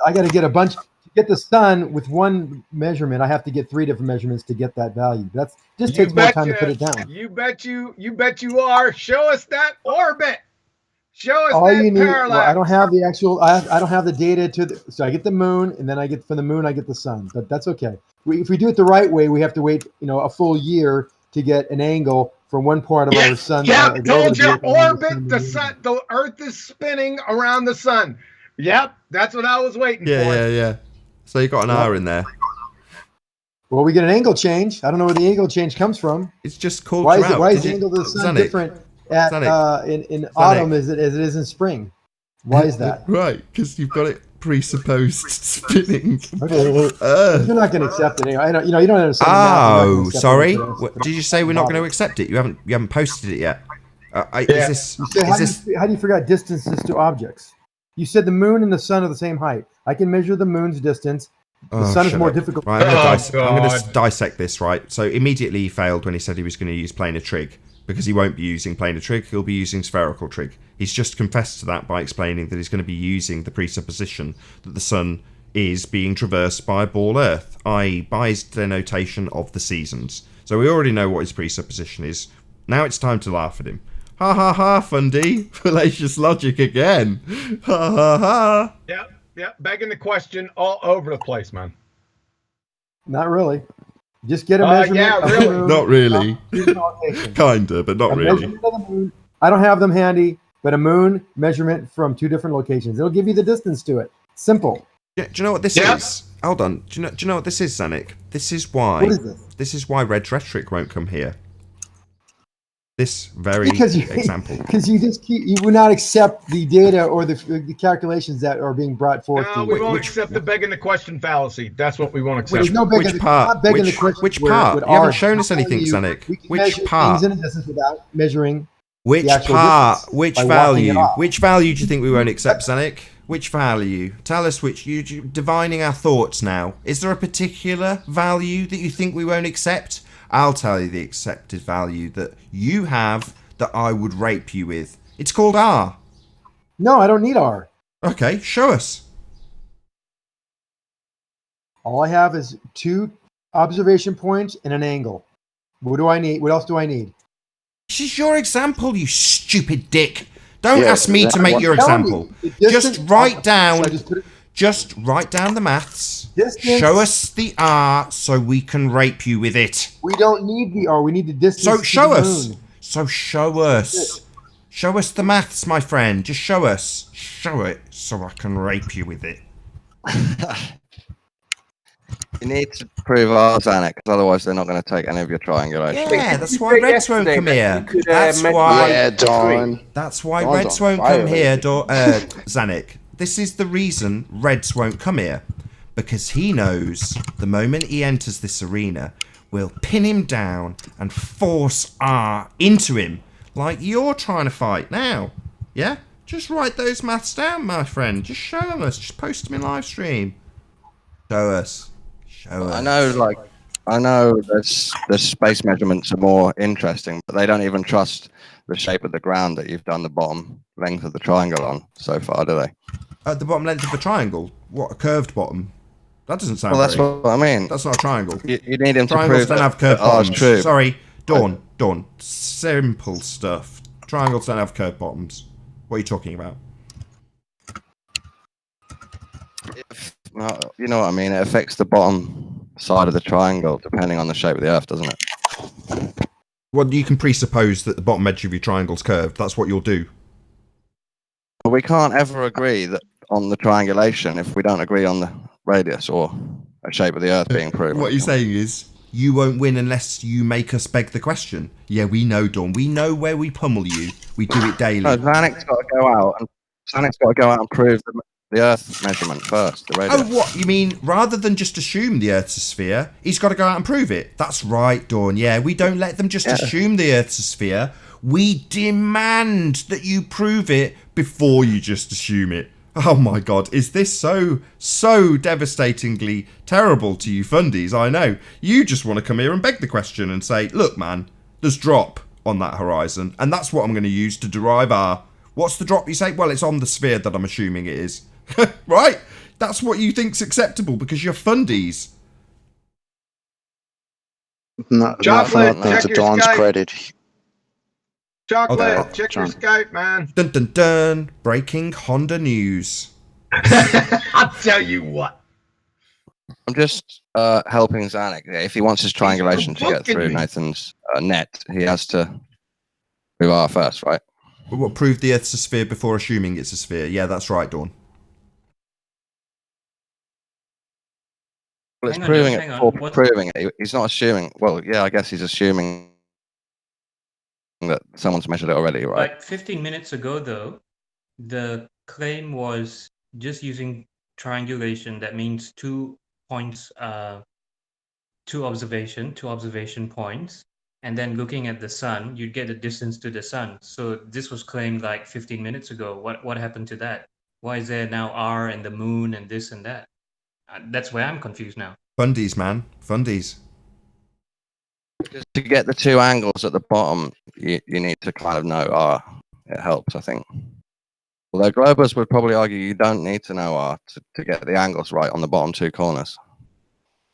I got to get a bunch. To get the sun with one measurement, I have to get 3 different measurements to get that value. That's just takes more time to put it down. You bet you are. Show us that orbit. Show us All that you need. parallax. Well, I don't have the actual. I don't have the data so I get the moon, and then I get from the moon I get the sun. But that's okay. If we do it the right way, we have to wait, a full year to get an angle from one part of our sun. Yep, told you orbit the sun. The Earth is spinning around the sun. Yep, that's what I was waiting for. Yeah. So you got an R in there. Well, we get an angle change. I don't know where the angle change comes from. It's just called Why drought. is the angle of the sun Zanik, different at in autumn as it is in spring? Why is that? Right, because you've got it presupposed spinning. Okay, well, you're not going to accept it anyway. I know, you don't understand. Oh, sorry. Did you say we're not going to accept it? You haven't posted it yet. Is this? You said, how do you figure out distances to objects? You said the moon and the sun are the same height. I can measure the moon's distance. The sun is more difficult. Right, I'm going to dissect this, right? So immediately he failed when he said he was going to use planar trig, because he won't be using planar trig, he'll be using spherical trig. He's just confessed to that by explaining that he's going to be using the presupposition that the sun is being traversed by a ball Earth, i.e. by his denotation of the seasons. So we already know what his presupposition is. Now it's time to laugh at him. Ha ha ha, Fundy. Fallacious logic again. Ha ha ha. Yeah, begging the question all over the place, man. Not really. Just get a measurement. Yeah, of really. the moon. Not really. Location. Kinda, but not A really. measurement of the moon. I don't have them handy, but a moon measurement from 2 different locations. It'll give you the distance to it. Simple. Yeah, do you know what this is? Hold on. Do you know what this is, Zanik? This is why. What is this? This is why Red Rhetoric won't come here. This very example. Because you will not accept the data or the calculations that are being brought forth. No, we won't accept the begging the question fallacy. That's what we won't accept. There's no begging, Which part? Which part? You haven't shown us anything, Zanik. Which part? In a distance without measuring. Which part? Which value? Which value do you think we won't accept, Zanik? Which value? Tell us which. You divining our thoughts now. Is there a particular value that you think we won't accept? I'll tell you the accepted value that you have that I would rape you with. It's called R. No, I don't need R. Okay, show us. All I have is 2 observation points and an angle. What do I need? What else do I need? This is your example, you stupid dick. Don't ask me to make your example. Just write down. Just write down the maths. Distance. Show us the R so we can rape you with it. We don't need the R. We need the distance. So show to the us. moon. So show us. Show us the maths, my friend. Just show us. Show it so I can rape you with it. You need to prove ours, Anik, because otherwise they're not going to take any of your triangulation. Yeah, that's why Reds won't come here. That's why. Yeah, Don. That's why Don's Reds on won't fire come here, lately. Zanik. This is the reason Reds won't come here. Because he knows the moment he enters this arena, we'll pin him down and force R into him. Like you're trying to fight now. Yeah? Just write those maths down, my friend. Just show them us. Just post them in live stream. Show us. Show us. I know the space measurements are more interesting, but they don't even trust the shape of the ground that you've done the bottom length of the triangle on so far, do they? At the bottom length of the triangle? What, a curved bottom? That doesn't sound well, that's what I mean. That's not a triangle. You need him to Triangles prove don't have curved that R's bottoms. true. Sorry, Dawn. Simple stuff. Triangles don't have curved bottoms. What are you talking about? Well, you know what I mean. It affects the bottom side of the triangle depending on the shape of the Earth, doesn't it? Well, you can presuppose that the bottom edge of your triangle's curved. That's what you'll do. But we can't ever agree that on the triangulation if we don't agree on the radius or a shape of the Earth being proven. What you're saying is, you won't win unless you make us beg the question. Yeah, we know, Dawn. We know where we pummel you. We do it daily. No, Zanik's got to go out and prove the Earth measurement first. The radius. Oh, what? You mean rather than just assume the Earth's a sphere, he's got to go out and prove it? That's right, Dawn. Yeah, we don't let them just assume the Earth's a sphere. We demand that you prove it before you just assume it. Oh my god, is this so devastatingly terrible to you fundies? I know. You just want to come here and beg the question and say, look man, there's drop on that horizon, and that's what I'm going to use to derive R. What's the drop? You say, well, it's on the sphere that I'm assuming it is. Right? That's what you think's acceptable because you're fundies. Not Chocolate, to check your Dawn's Skype. credit. Chocolate, check your Skype, man. Dun dun dun. Breaking Honda news. I'll tell you what. I'm just helping Zanik. If he wants his triangulation to get through me. Nathan's net, he has to prove R first, right? What, prove the Earth's a sphere before assuming it's a sphere? Yeah, that's right, Dawn. Well, it's Hang on, proving hang it on. before proving it. He's not assuming. Well, yeah, I guess he's assuming that someone's measured it already, right? Like 15 minutes ago, though, the claim was just using triangulation. That means 2 points, two observation points, and then looking at the sun, you'd get the distance to the sun. So this was claimed like 15 minutes ago. What happened to that? Why is there now R and the moon and this and that? That's where I'm confused now. Fundies, man. Fundies. Just to get the two angles at the bottom, you need to kind of know R. It helps, I think. Although Globus would probably argue you don't need to know R to get the angles right on the bottom two corners.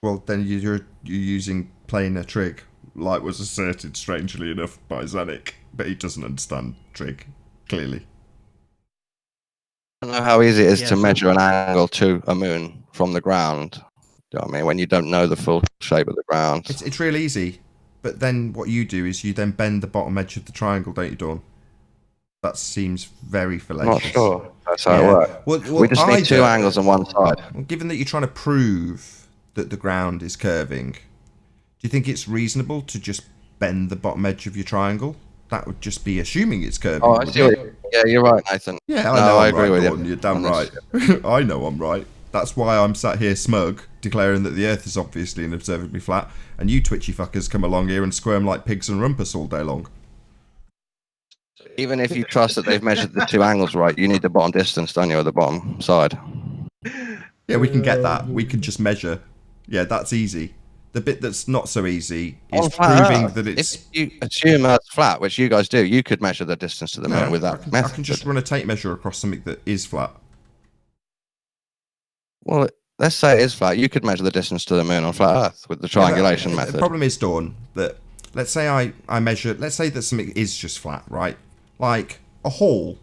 Well, then you're using planar trig, like was asserted strangely enough by Zanuck, but he doesn't understand trig, clearly. I don't know how easy it is Yeah, to so- measure an angle to a moon from the ground. Do you know what I mean? When you don't know the full shape of the ground. It's real easy, but then what you do is you then bend the bottom edge of the triangle, don't you, Dawn? That seems very fallacious. Not sure. That's how it works. Well, We just need two angles on one side. Well, given that you're trying to prove that the ground is curving, do you think it's reasonable to just bend the bottom edge of your triangle? That would just be assuming it's curving. Oh, I see. Yeah, you're right, Nathan. Yeah, I I'm agree right, with Dawn, you. You're damn right. I know I'm right. That's why I'm sat here smug, declaring that the Earth is obviously and observably flat, and you twitchy fuckers come along here and squirm like pigs and rumpus all day long. Even if you trust that they've measured the two angles right, you need the bottom distance, don't you, or the bottom side? Yeah, we can get that. We can just measure. Yeah, that's easy. The bit that's not so easy is On flat proving Earth, that it's... If you assume Earth's flat, which you guys do, you could measure the distance to the moon with that I method. can just run a tape measure across something that is flat. Well, let's say it is flat. You could measure the distance to the moon on flat Earth with the triangulation The method. problem is, Dawn, that let's say I measure... Let's say that something is just flat, right? Like a hall,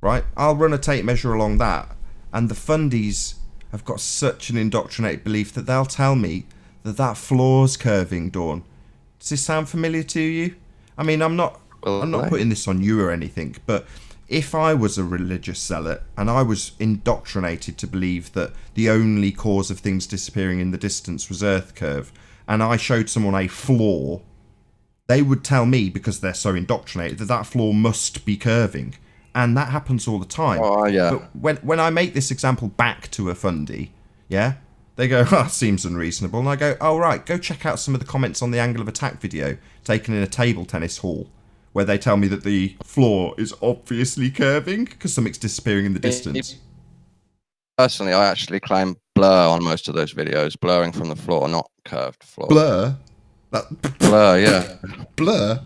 right? I'll run a tape measure along that, and the fundies have got such an indoctrinated belief that they'll tell me that floor's curving, Dawn. Does this sound familiar to you? I mean, I'm not putting this on you or anything, but if I was a religious zealot and I was indoctrinated to believe that the only cause of things disappearing in the distance was Earth curve, and I showed someone a floor, they would tell me, because they're so indoctrinated, that floor must be curving. And that happens all the time. Oh, yeah. But when I make this example back to a fundy, yeah, they go, oh, seems unreasonable. And I go, oh, right, go check out some of the comments on the angle of attack video taken in a table tennis hall, where they tell me that the floor is obviously curving because something's disappearing in the distance. Personally, I actually claim blur on most of those videos, blurring from the floor, not curved floor. Blur? Blur, yeah. Blur?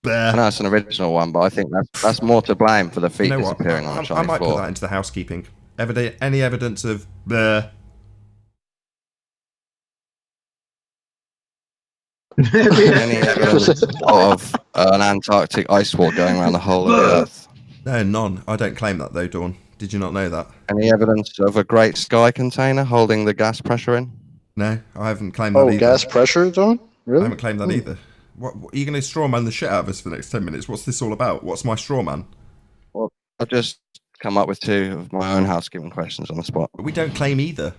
I know it's an original one, but I think that's more to blame for the feet You know what? disappearing on a I shiny might floor. put that into the housekeeping. Any evidence of blur? Any evidence of an Antarctic ice wall going around the whole of the Earth? No, none. I don't claim that though, Dawn. Did you not know that? Any evidence of a great sky container holding the gas pressure in? No, I haven't claimed that Oh, either. gas pressure, John? Really? I haven't claimed that either. What are you going to straw man the shit out of us for the next 10 minutes? What's this all about? What's my straw man? Well, I've just come up with two of my own housekeeping questions on the spot. We don't claim either.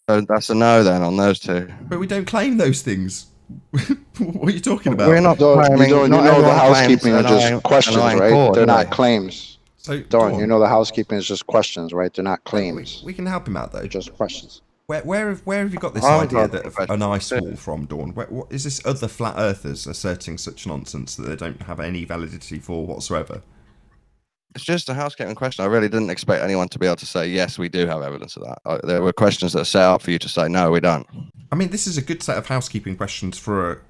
So that's a no then on those two. But we don't claim those things. What are you talking about? We're not claiming. You know the everyone claims housekeeping are just an questions, iron right? core, They're do not they? claims. So, Dawn, you know the housekeeping is just questions, right? They're not claims. We can help him out though. They're just questions. Where have you got this I idea got that the an ice question. wall from, Dawn? What is this other flat earthers asserting such nonsense that they don't have any validity for whatsoever? It's just a housekeeping question. I really didn't expect anyone to be able to say, yes, we do have evidence of that. There were questions that are set up for you to say, no, we don't. I mean, this is a good set of housekeeping questions for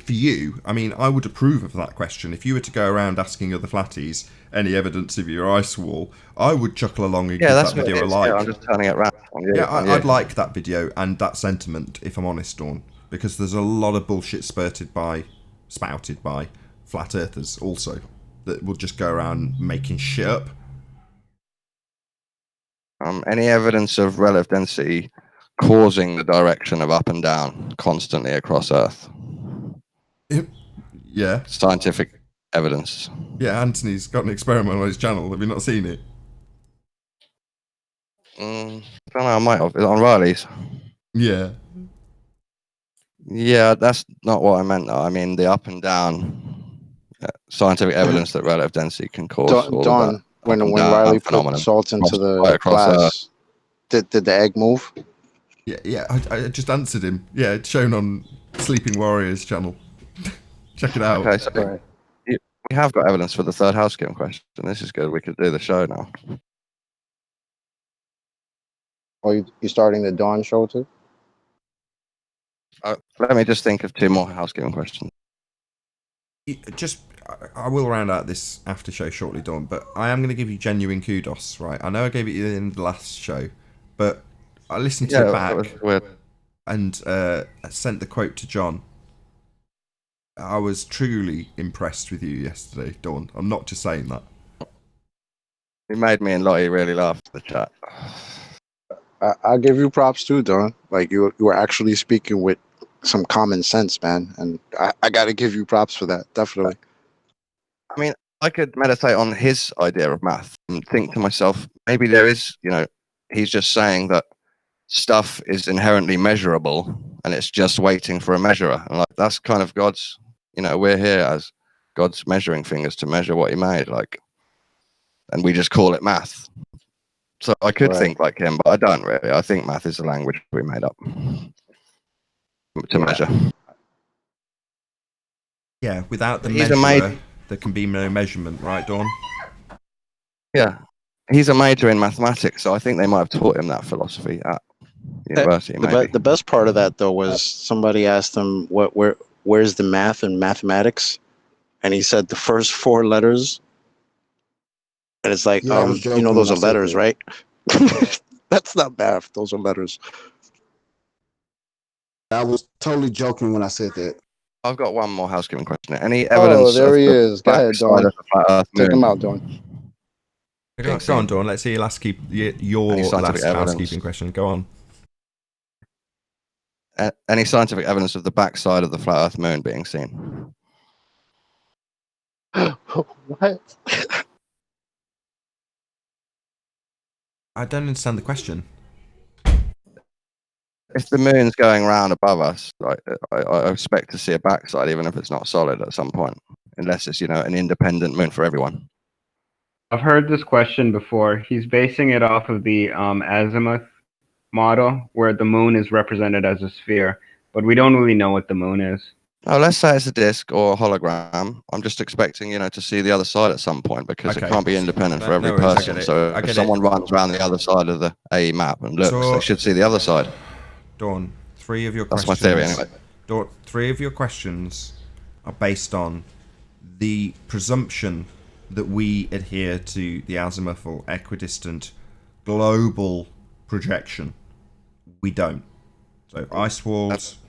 you. I mean, I would approve of that question. If you were to go around asking other flatties any evidence of your ice wall, I would chuckle along and give that what video it a is. like. Yeah, I'm just turning it around on you. Yeah, on you. I'd like that video and that sentiment, if I'm honest, Dawn, because there's a lot of bullshit spouted by flat earthers also that will just go around making shit up. Any evidence of relative density causing the direction of up and down constantly across Earth? Yeah. Scientific evidence. Yeah, Anthony's got an experiment on his channel. Have you not seen it? I don't know, I might have. Is it on Riley's? Yeah. Yeah, that's not what I meant, though. I mean, the up and down scientific evidence that relative density can cause all Dawn, of that. when down Riley put phenomenon salt into the across glass, did the egg move? Yeah, I just answered him. Yeah, it's shown on Sleeping Warriors channel. Check it out. Okay, so Right. we have got evidence for the third housekeeping question. This is good. We could do the show now. Oh, you starting the Dawn show too? Let me just think of two more housekeeping questions. I will round out this after show shortly, Dawn, but I am going to give you genuine kudos, right? I know I gave it in the last show, but I listened to it back and sent the quote to John. I was truly impressed with you yesterday, Dawn. I'm not just saying that. You made me and Lottie really laugh at the chat. I give you props too, Don. Like you were actually speaking with some common sense, man, and I got to give you props for that. Definitely. I mean, I could meditate on his idea of math and think to myself, maybe there is, he's just saying that stuff is inherently measurable and it's just waiting for a measurer. And like, that's kind of God's, we're here as God's measuring fingers to measure what he made, and we just call it math. So I could think like him, but I don't really. I think math is a language we made up to measure. Yeah, without the measurer, there can be no measurement, right, Dawn? Yeah, he's a major in mathematics, so I think they might have taught him that philosophy at university. The best part of that though was somebody asked him where's the math in mathematics, and he said the first four letters, and it's like those are letters, right? That's not math; those are letters. I was totally joking when I said that. I've got one more housekeeping question. Any evidence? Oh, there he is. Go ahead, Dawn. Take him out, Dawn. Go on, Dawn. Let's see your last housekeeping question. Go on. Any scientific evidence of the backside of the flat Earth moon being seen? What? I don't understand the question. If the moon's going round above us, I expect to see a backside, even if it's not solid at some point, unless it's an independent moon for everyone. I've heard this question before. He's basing it off of the azimuth model, where the moon is represented as a sphere, but we don't really know what the moon is. Oh, let's say it's a disk or a hologram. I'm just expecting, to see the other side at some point, because it can't be independent for every person. So if someone runs around the other side of the AE map and looks, they should see the other side. Dawn, three of your questions. That's my theory, anyway. Dawn, three of your questions are based on the presumption that we adhere to the azimuthal equidistant global projection. We don't. So ice walls.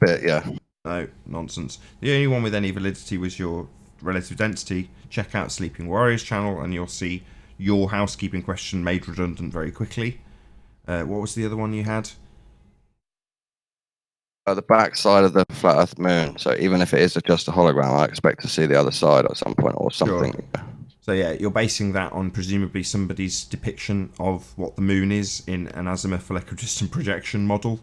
No, nonsense. The only one with any validity was your relative density. Check out Sleeping Warriors channel and you'll see your housekeeping question made redundant very quickly. What was the other one you had? The back side of the flat Earth moon. So even if it is just a hologram, I expect to see the other side at some point or something. Sure. So yeah, you're basing that on presumably somebody's depiction of what the moon is in an azimuthal equidistant projection model,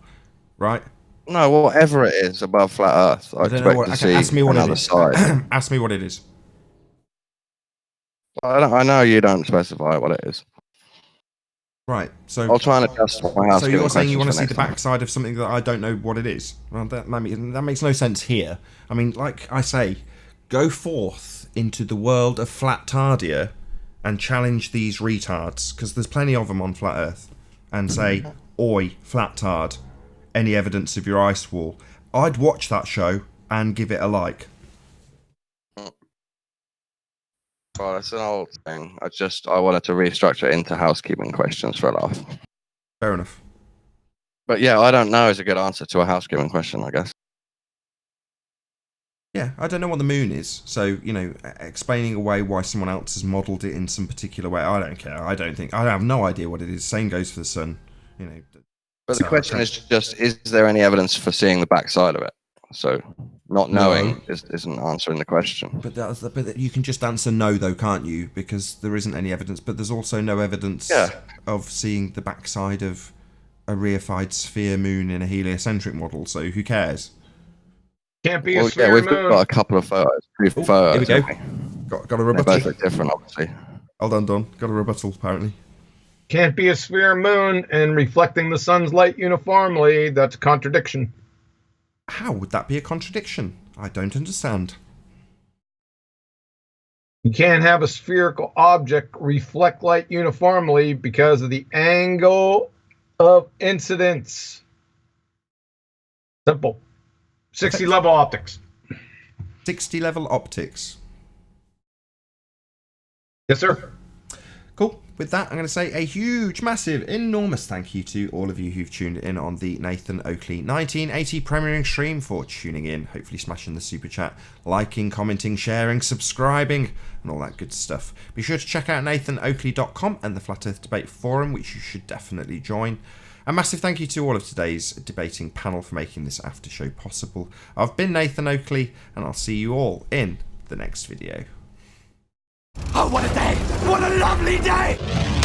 right? No, whatever it is above flat Earth, I expect to see ask me what another it is. side. Ask me what it is. I know you don't specify what it is. Right, so I'll try and adjust my house. So you're saying you want to see the backside of something that I don't know what it is? Well, that makes no sense here. I mean, like I say, go forth into the world of flat-tardia and challenge these retards, because there's plenty of them on flat Earth, and say, "Oi, flat-tard, any evidence of your ice wall?" I'd watch that show and give it a like. Well, it's an old thing. I wanted to restructure it into housekeeping questions for a laugh. Fair enough. But yeah, I don't know is a good answer to a housekeeping question, I guess. Yeah, I don't know what the moon is, so, explaining away why someone else has modelled it in some particular way, I don't care. I have no idea what it is. Same goes for the sun, But the question is just, is there any evidence for seeing the backside of it? So, not knowing isn't answering the question. But you can just answer no, though, can't you? Because there isn't any evidence. But there's also no evidence of seeing the backside of a reified sphere moon in a heliocentric model. So who cares? Can't be a sphere we've moon. got a couple of photos. Here we go. Got a rebuttal. They both look different, obviously. Hold on, Don. Got a rebuttal, apparently. Can't be a sphere moon and reflecting the sun's light uniformly. That's a contradiction. How would that be a contradiction? I don't understand. You can't have a spherical object reflect light uniformly because of the angle of incidence. Simple. 60 level optics. 60 level optics. Yes, sir. Cool. With that, I'm going to say a huge, massive, enormous thank you to all of you who've tuned in on the Nathan Oakley 1980 premiering stream for tuning in, hopefully smashing the super chat, liking, commenting, sharing, subscribing, and all that good stuff. Be sure to check out nathanoakley.com and the Flat Earth Debate Forum, which you should definitely join. A massive thank you to all of today's debating panel for making this after show possible. I've been Nathan Oakley, and I'll see you all in the next video. Oh, what a day! What a lovely day!